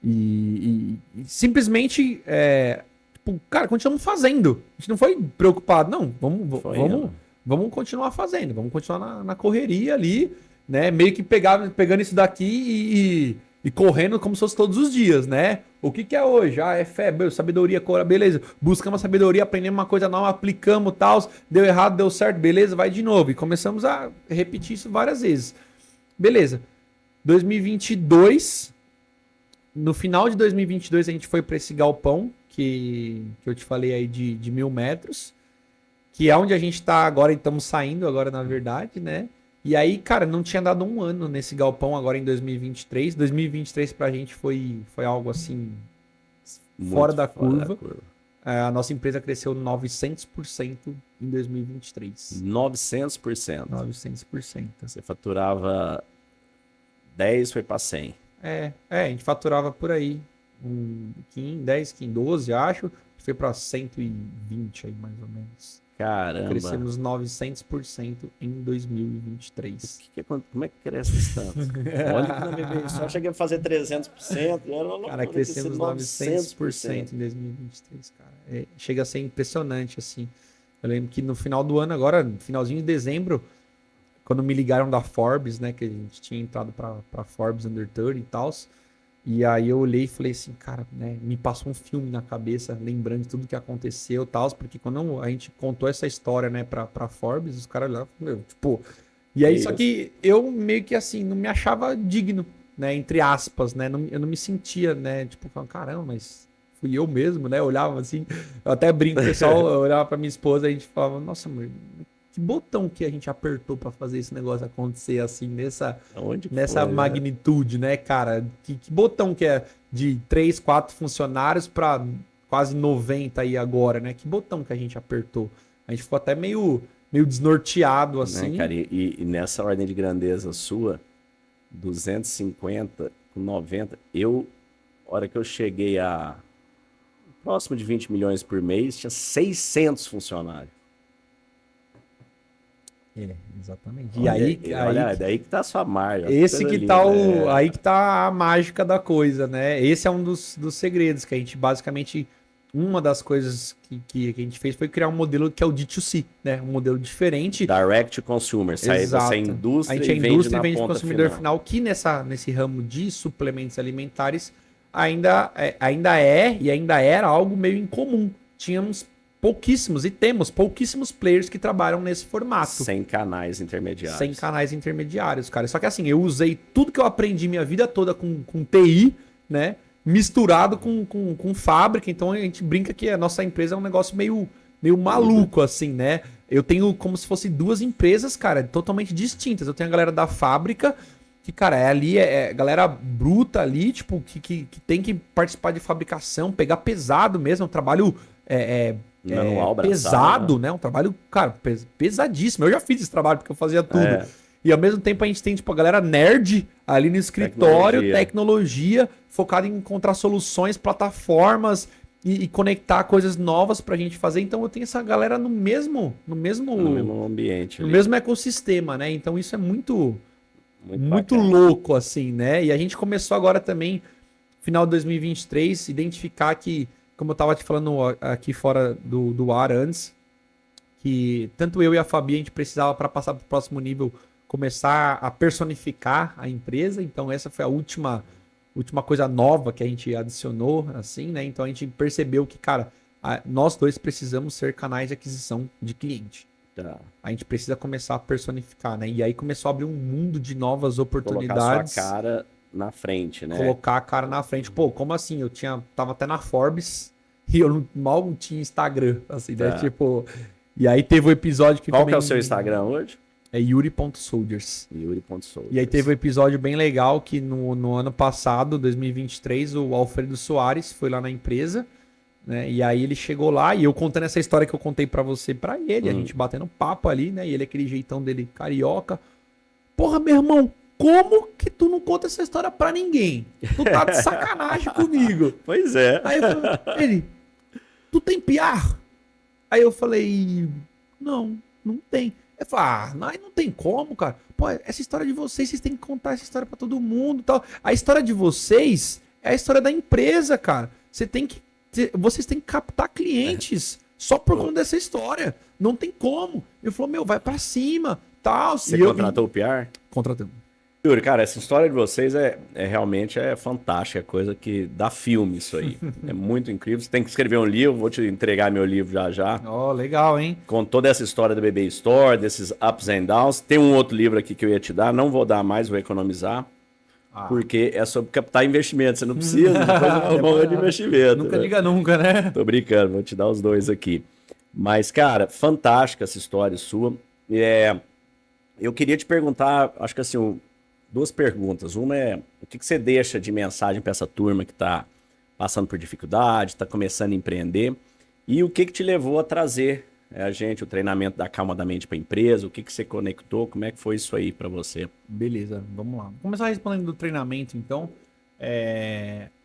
E simplesmente, tipo, cara, continuamos fazendo. A gente não foi preocupado. Não, vamos continuar fazendo. Vamos continuar na correria ali, né? Meio que pegando isso daqui e correndo como se fosse todos os dias, né? O que é hoje? É fé, sabedoria, cora, beleza. Buscamos a sabedoria, aprendemos uma coisa nova, aplicamos tal, deu errado, deu certo, beleza, vai de novo. E começamos a repetir isso várias vezes. Beleza. 2022, no final de 2022 a gente foi para esse galpão que eu te falei aí de 1.000 metros, que é onde a gente tá agora, e estamos saindo agora, na verdade, né? E aí, cara, não tinha dado um ano nesse galpão agora em 2023. 2023 pra gente foi algo assim, fora da curva. A nossa empresa cresceu 900% em 2023. 900%. 900%. Você faturava 10, foi para 100. A gente faturava por aí. 10, 12, acho. Foi para 120 aí, mais ou menos. Caramba. Crescemos 900% em 2023. Como é que cresce isso tanto? Olha que na minha só cheguei a fazer 300%. Cara, crescemos 900% em 2023, cara. Chega a ser impressionante, assim. Eu lembro que no final do ano, agora, no finalzinho de dezembro, quando me ligaram da Forbes, né, que a gente tinha entrado pra Forbes Under 30 e tal, e aí eu olhei e falei assim, cara, né, me passou um filme na cabeça, lembrando de tudo que aconteceu e tal, porque quando a gente contou essa história, né, pra Forbes, os caras olharam, tipo... E aí, só que eu meio que assim, não me achava digno, né, entre aspas, né, eu não me sentia, né, tipo, caramba, mas fui eu mesmo, né, eu olhava assim, eu até brinco, o pessoal, eu olhava pra minha esposa e a gente falava, nossa, amor, que botão que a gente apertou pra fazer esse negócio acontecer assim, nessa magnitude, né, cara? Que botão que é de 3, 4 funcionários pra quase 90 aí agora, né? Que botão que a gente apertou? A gente ficou até meio desnorteado, assim. Né, cara? E nessa ordem de grandeza sua, 250 com 90, a hora que eu cheguei a próximo de 20 milhões por mês, tinha 600 funcionários. Exatamente. E olha, daí que tá a sua margem. Esse que tá aí que tá a mágica da coisa, né? Esse é um dos segredos que a gente basicamente, uma das coisas que a gente fez foi criar um modelo que é o D2C, né? Um modelo diferente. Direct to consumer, sai da indústria, a gente é indústria e vende para o consumidor final, que nesse ramo de suplementos alimentares ainda era algo meio incomum. Tínhamos temos pouquíssimos players que trabalham nesse formato. Sem canais intermediários. Cara. Só que assim, eu usei tudo que eu aprendi minha vida toda com TI, né? Misturado com fábrica. Então a gente brinca que a nossa empresa é um negócio meio maluco, assim, né? Eu tenho como se fosse duas empresas, cara, totalmente distintas. Eu tenho a galera da fábrica, que, cara, é galera bruta ali, tipo, que tem que participar de fabricação, pegar pesado mesmo, um trabalho... manual, pesado, né? Um trabalho, cara, pesadíssimo. Eu já fiz esse trabalho porque eu fazia tudo. E ao mesmo tempo a gente tem, tipo, a galera nerd ali no escritório, tecnologia focada em encontrar soluções, plataformas e conectar coisas novas pra gente fazer. Então eu tenho essa galera no mesmo ambiente, no mesmo ecossistema, né? Então isso é muito louco, assim, né? E a gente começou agora também, final de 2023, identificar que, como eu tava te falando aqui fora do ar antes, que tanto eu e a Fabi, a gente precisava, para passar para o próximo nível, começar a personificar a empresa. Então essa foi a última última coisa nova que a gente adicionou, assim, né? Então a gente percebeu que, cara, nós dois precisamos ser canais de aquisição de cliente. Tá. A gente precisa começar a personificar, né? E aí começou a abrir um mundo de novas oportunidades. Colocar sua cara na frente, né? Colocar a cara na frente. Pô, como assim? Tava até na Forbes e eu mal tinha Instagram, assim, né? Tá. Tipo... E aí teve o episódio que Qual também... que é o seu Instagram hoje? É Yuri.soldiers. Yuri.soldiers. E aí teve um episódio bem legal que no ano passado, 2023, o Alfredo Soares foi lá na empresa, né? E aí ele chegou lá e eu contando essa história que eu contei pra você, pra ele, a gente batendo papo ali, né? E ele aquele jeitão dele carioca. Porra, meu irmão, como que tu não conta essa história pra ninguém? Tu tá de sacanagem comigo. Pois é. Aí eu falei, ele, tu tem PR? Aí eu falei, não tem. Ele falou, não tem como, cara. Pô, essa história de vocês têm que contar essa história pra todo mundo e tal. A história de vocês é a história da empresa, cara. Vocês têm que captar clientes só por conta dessa história. Não tem como. Ele falou, meu, vai pra cima, tal. Você contratou o PR? Contratamos. Yuri, cara, essa história de vocês realmente fantástica, é coisa que dá filme isso aí. É muito incrível. Você tem que escrever um livro, vou te entregar meu livro já já. Ó, legal, hein? Com toda essa história da BB Store, desses ups and downs. Tem um outro livro aqui que eu ia te dar, não vou dar mais, vou economizar. Porque é sobre captar investimento. Você não precisa, depois eu de investimento. Nunca diga nunca, né? Tô brincando, vou te dar os dois aqui. Mas, cara, fantástica essa história sua. Eu queria te perguntar, acho que assim, duas perguntas. Uma é, o que você deixa de mensagem para essa turma que está passando por dificuldade, está começando a empreender? E o que te levou a trazer o treinamento da Calma da Mente para a empresa? O que você conectou? Como é que foi isso aí para você? Beleza, vamos lá. Vou começar respondendo do treinamento, então.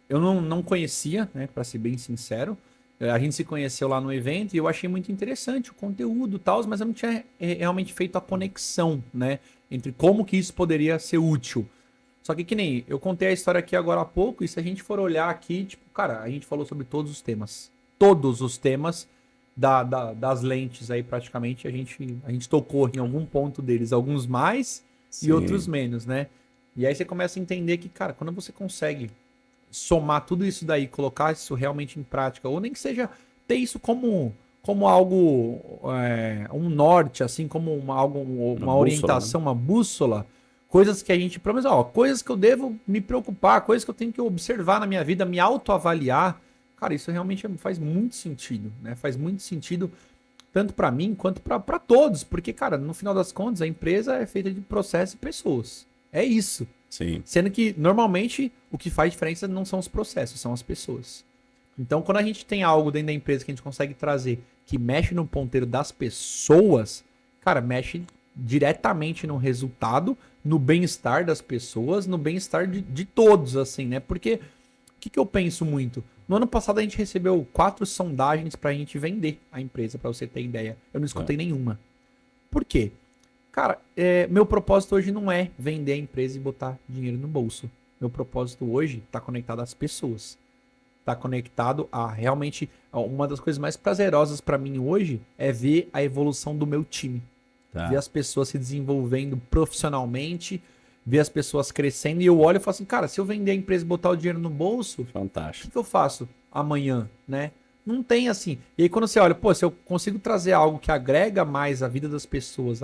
Eu não conhecia, né, para ser bem sincero. A gente se conheceu lá no evento e eu achei muito interessante o conteúdo e tal, mas eu não tinha realmente feito a conexão, né, entre como que isso poderia ser útil. Só que nem eu contei a história aqui agora há pouco, e se a gente for olhar aqui, tipo, cara, a gente falou sobre todos os temas. Todos os temas das lentes aí, praticamente, a gente tocou em algum ponto deles, alguns mais e outros menos, né? E aí você começa a entender que, cara, quando você consegue somar tudo isso daí, colocar isso realmente em prática, ou nem que seja ter isso como algo, um norte, assim, como uma orientação, uma bússola, coisas que a gente, pelo menos, coisas que eu devo me preocupar, coisas que eu tenho que observar na minha vida, me autoavaliar, cara, isso realmente faz muito sentido, né? Faz muito sentido tanto para mim quanto para todos, porque, cara, no final das contas, a empresa é feita de processos e pessoas. É isso. Sim. Sendo que, normalmente, o que faz diferença não são os processos, são as pessoas. Então, quando a gente tem algo dentro da empresa que a gente consegue trazer que mexe no ponteiro das pessoas, cara, mexe diretamente no resultado, no bem-estar das pessoas, no bem-estar de todos, assim, né? Porque, o que eu penso muito? No ano passado, a gente recebeu 4 sondagens pra gente vender a empresa, pra você ter ideia. Eu não escutei nenhuma. Por quê? Cara, meu propósito hoje não é vender a empresa e botar dinheiro no bolso. Meu propósito hoje está conectado às pessoas. Está conectado a realmente... Uma das coisas mais prazerosas para mim hoje é ver a evolução do meu time. Ver as pessoas se desenvolvendo profissionalmente, ver as pessoas crescendo. E eu olho e falo assim, cara, se eu vender a empresa e botar o dinheiro no bolso... Fantástico. O que eu faço amanhã, né? Não tem assim. E aí quando você olha, pô, se eu consigo trazer algo que agrega mais a vida das pessoas,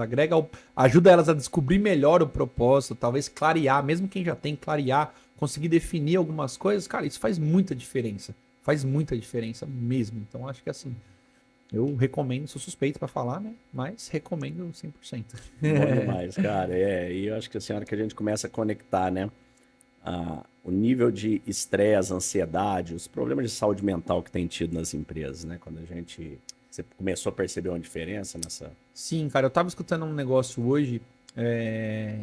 ajuda elas a descobrir melhor o propósito, talvez clarear, mesmo quem já tem, clarear, conseguir definir algumas coisas, cara, isso faz muita diferença. Faz muita diferença mesmo. Então acho que assim, eu recomendo, sou suspeito pra falar, né? Mas recomendo 100%. Bom demais, cara. E eu acho que assim, a hora que a gente começa a conectar, né? O nível de estresse, ansiedade, os problemas de saúde mental que tem tido nas empresas, né? Quando você começou a perceber uma diferença nessa... Sim, cara, eu tava escutando um negócio hoje,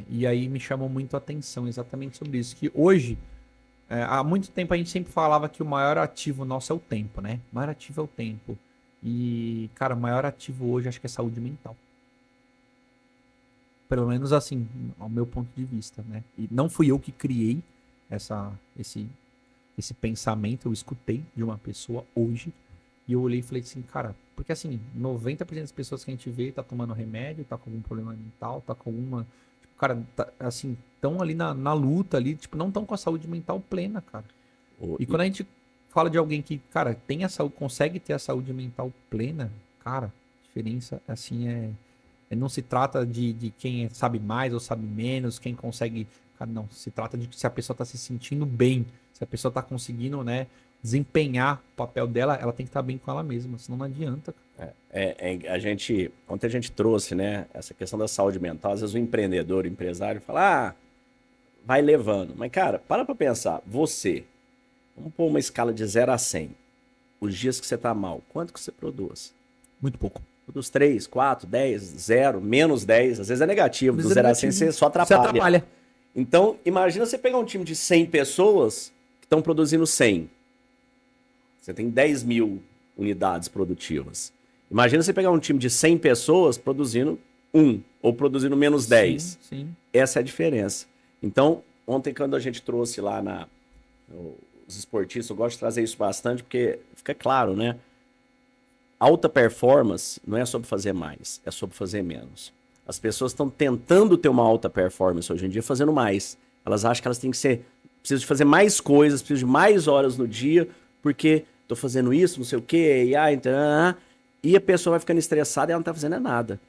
e aí me chamou muito a atenção exatamente sobre isso, que hoje, há muito tempo a gente sempre falava que o maior ativo nosso é o tempo, né? O maior ativo é o tempo. E, cara, o maior ativo hoje acho que é saúde mental. Pelo menos assim, ao meu ponto de vista, né? E não fui eu que criei esse pensamento, eu escutei de uma pessoa hoje, e eu olhei e falei assim, cara, porque assim, 90% das pessoas que a gente vê tá tomando remédio, tá com algum problema mental, tá com alguma... cara, assim, estão ali na luta ali, tipo, não estão com a saúde mental plena, cara. E quando a gente fala de alguém que, cara, tem a saúde, consegue ter a saúde mental plena, cara, a diferença, assim, não se trata de quem sabe mais ou sabe menos, quem consegue, cara, não, se trata de se a pessoa tá se sentindo bem, se a pessoa tá conseguindo, né, desempenhar o papel dela, ela tem que estar bem com ela mesma, senão não adianta, cara. Ontem a gente trouxe, né, essa questão da saúde mental, às vezes o empreendedor, o empresário fala, vai levando. Mas, cara, para pra pensar, vamos pôr uma escala de 0 a 100. Os dias que você tá mal, quanto que você produz? Muito pouco. Dos 3, 4, 10, 0, menos 10, às vezes é negativo. Do 0 a 100 você só atrapalha. Você atrapalha. Então, imagina você pegar um time de 100 pessoas que estão produzindo 100. Você tem 10 mil unidades produtivas. Imagina você pegar um time de 100 pessoas produzindo 1 ou produzindo menos 10. Sim. Essa é a diferença. Então, ontem quando a gente trouxe lá os esportistas, eu gosto de trazer isso bastante porque fica claro, né? Alta performance não é sobre fazer mais, é sobre fazer menos. As pessoas estão tentando ter uma alta performance hoje em dia fazendo mais. Elas acham que elas têm que precisam de fazer mais coisas, precisam de mais horas no dia, porque tô fazendo isso, não sei o quê, e a pessoa vai ficando estressada e ela não tá fazendo nada.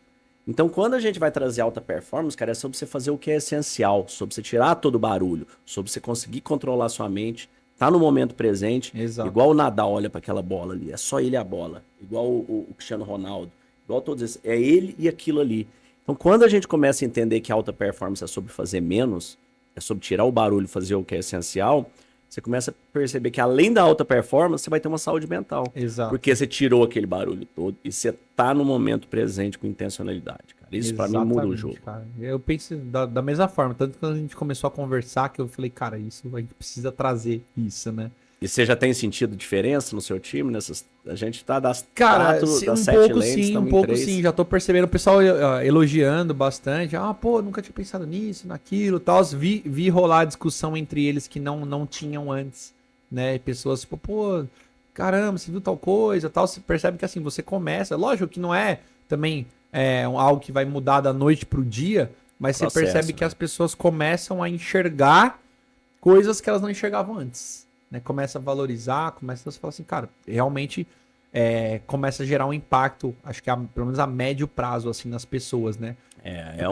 Então, quando a gente vai trazer alta performance, cara, é sobre você fazer o que é essencial, sobre você tirar todo o barulho, sobre você conseguir controlar sua mente, tá no momento presente. Exato. Igual o Nadal olha para aquela bola ali, é só ele a bola. Igual o Cristiano Ronaldo, igual todos esses, é ele e aquilo ali. Então, quando a gente começa a entender que a alta performance é sobre fazer menos, é sobre tirar o barulho e fazer o que é essencial, você começa a perceber que além da alta performance, você vai ter uma saúde mental. Exato. Porque você tirou aquele barulho todo e você tá no momento presente com intencionalidade, cara. Isso para mim muda o jogo. Cara. Eu penso da mesma forma, tanto que quando a gente começou a conversar, que eu falei, cara, isso a gente precisa trazer isso, né? E você já tem sentido diferença no seu time? A gente tá das cara, 4, sim, das um 7 pouco lanes, sim, um pouco sim. Já tô percebendo o pessoal elogiando bastante. Pô, nunca tinha pensado nisso, naquilo, tal. Vi rolar discussão entre eles que não tinham antes, né? Pessoas tipo, pô, caramba, você viu tal coisa, tal. Você percebe que assim, você começa. Lógico que não é também algo que vai mudar da noite pro dia, mas você percebe que as pessoas começam a enxergar coisas que elas não enxergavam antes. Né, começa a valorizar, começa a falar assim, cara, realmente começa a gerar um impacto, acho que pelo menos a médio prazo, assim, nas pessoas, né? É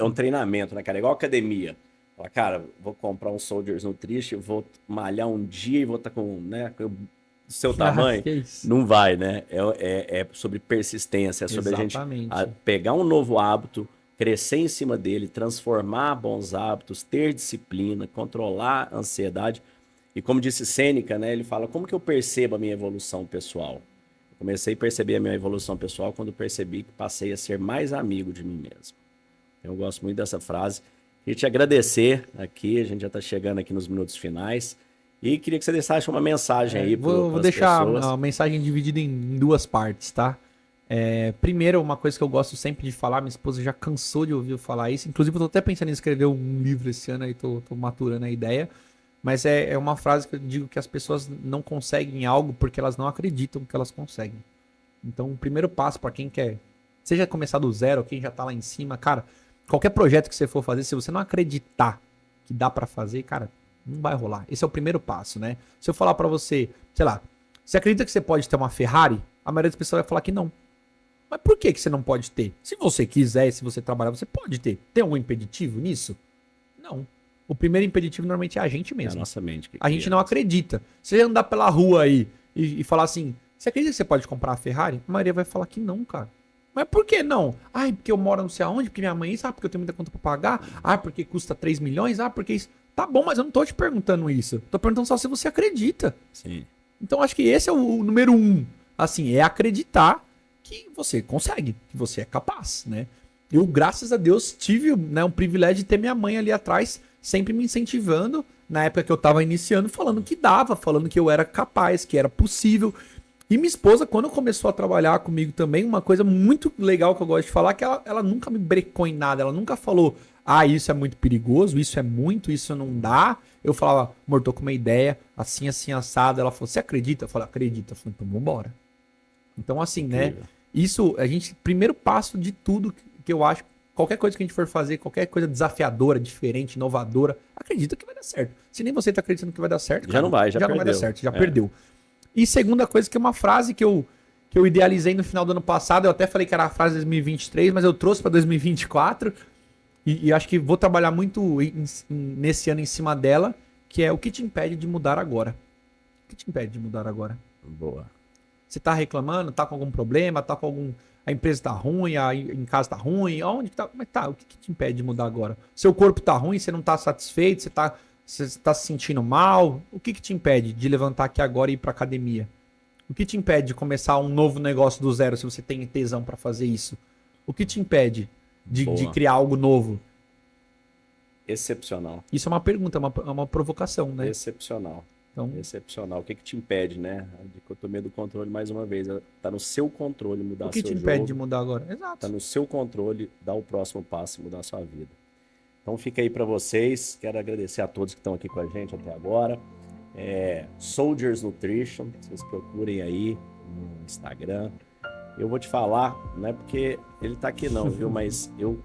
um treinamento, né, cara? Igual academia. Fala, cara, vou comprar um Soldiers Nutrition, vou malhar um dia e vou estar com o seu tamanho. Não vai, né? É sobre persistência, é sobre Exatamente. a gente pegar um novo hábito, crescer em cima dele, transformar bons hábitos, ter disciplina, controlar a ansiedade. E como disse Sêneca, né, ele fala, como que eu percebo a minha evolução pessoal? Eu comecei a perceber a minha evolução pessoal quando percebi que passei a ser mais amigo de mim mesmo. Eu gosto muito dessa frase. Queria te agradecer aqui, a gente já está chegando aqui nos minutos finais. E queria que você deixasse uma mensagem aí para as pessoas. Vou deixar a mensagem dividida em 2 partes, tá? Primeiro, uma coisa que eu gosto sempre de falar, minha esposa já cansou de ouvir eu falar isso. Inclusive, eu tô até pensando em escrever um livro esse ano aí, tô maturando a ideia. Mas é uma frase que eu digo que as pessoas não conseguem algo porque elas não acreditam que elas conseguem. Então, o primeiro passo para quem quer, seja começar do zero, quem já tá lá em cima, cara, qualquer projeto que você for fazer, se você não acreditar que dá para fazer, cara, não vai rolar. Esse é o primeiro passo, né? Se eu falar para você, sei lá, você acredita que você pode ter uma Ferrari? A maioria das pessoas vai falar que não. Mas por que você não pode ter? Se você quiser, se você trabalhar, você pode ter. Tem algum impeditivo nisso? Não. O primeiro impeditivo normalmente é a gente mesmo. É a nossa mente. A gente não acredita. Se você andar pela rua aí e falar assim, você acredita que você pode comprar a Ferrari? A maioria vai falar que não, cara. Mas por que não? Porque eu moro não sei aonde, porque minha mãe é isso, porque eu tenho muita conta pra pagar, porque custa 3 milhões, porque isso... Tá bom, mas eu não tô te perguntando isso. Tô perguntando só se você acredita. Sim. Então acho que esse é o número 1. Assim, é acreditar que você consegue, que você é capaz, né? Eu, graças a Deus, tive, né, um privilégio de ter minha mãe ali atrás, sempre me incentivando, na época que eu tava iniciando, falando que dava, falando que eu era capaz, que era possível. E minha esposa, quando começou a trabalhar comigo também, uma coisa muito legal que eu gosto de falar, que ela nunca me brecou em nada, ela nunca falou, isso é muito perigoso, isso não dá. Eu falava, amor, tô com uma ideia, assim, assado. Ela falou, você acredita? Eu falei, acredito. Eu falei, então vambora. Então, assim, né, isso, primeiro passo de tudo que eu acho qualquer coisa que a gente for fazer, qualquer coisa desafiadora, diferente, inovadora, acredita que vai dar certo. Se nem você tá acreditando que vai dar certo, Já não vai, já não vai perdeu. dar certo, já perdeu. E segunda coisa, que é uma frase que eu idealizei no final do ano passado, eu até falei que era a frase de 2023, mas eu trouxe para 2024 e acho que vou trabalhar muito nesse ano em cima dela, que é: o que te impede de mudar agora? O que te impede de mudar agora? Boa. Você tá reclamando, tá com algum problema, tá com algum... A empresa tá ruim, em casa tá ruim, onde tá? Como é que tá? O que te impede de mudar agora? Seu corpo tá ruim, você não tá satisfeito, você tá se sentindo mal? O que te impede de levantar aqui agora e ir pra academia? O que te impede de começar um novo negócio do zero se você tem tesão pra fazer isso? O que te impede de criar algo novo? Excepcional. Isso é uma pergunta, é uma provocação, né? Excepcional. Então, Excepcional. O que te impede, né? A dicotomia do controle, mais uma vez. Tá no seu controle mudar o que seu te impede jogo. de mudar agora? Exato. Tá no seu controle dar o próximo passo e mudar a sua vida. Então fica aí para vocês. Quero agradecer a todos que estão aqui com a gente até agora. Soldiers Nutrition, vocês procurem aí no Instagram. Eu vou te falar, não é porque ele tá aqui não, viu? Mas eu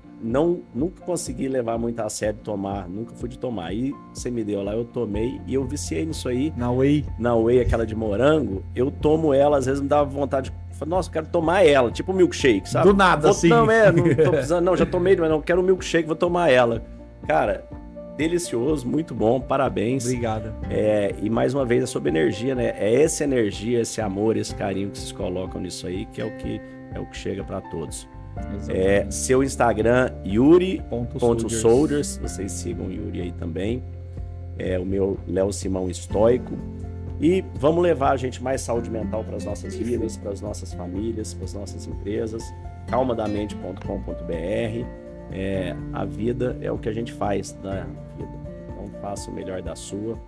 nunca consegui levar muito a sério tomar, nunca fui de tomar. Aí você me deu lá, eu tomei e eu viciei nisso aí. Na Whey, aquela de morango, eu tomo ela, às vezes me dá vontade de... Nossa, eu quero tomar ela, tipo milkshake, sabe? do nada, assim. Não tô precisando, não, já tomei, mas não, quero um milkshake, vou tomar ela. Cara, delicioso, muito bom, parabéns. Obrigado. E mais uma vez é sobre energia, né? É essa energia, esse amor, esse carinho que vocês colocam nisso aí, que é o que chega para todos. Seu Instagram, Yuri.soldiers, vocês sigam o Yuri aí também. O meu, Léo Simão Estoico. E vamos levar a gente mais saúde mental para as nossas vidas, para as nossas famílias, para as nossas empresas. calmadamente.com.br. A vida é o que a gente faz na vida. Então faça o melhor da sua.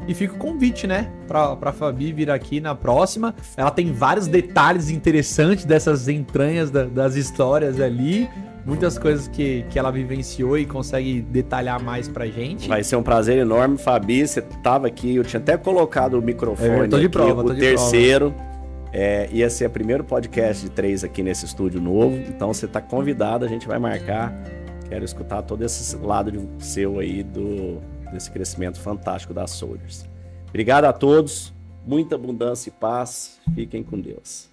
E fica o convite, né? Pra Fabi vir aqui na próxima. Ela tem vários detalhes interessantes dessas entranhas das histórias ali. Muitas coisas que ela vivenciou e consegue detalhar mais pra gente. Vai ser um prazer enorme, Fabi. Você tava aqui, eu tinha até colocado o microfone tô de aqui, prova, o terceiro. Ia ser o primeiro podcast de 3 aqui nesse estúdio novo. Então você tá convidado, a gente vai marcar. Quero escutar todo esse lado seu aí desse crescimento fantástico da Soldiers. Obrigado a todos, muita abundância e paz. Fiquem com Deus.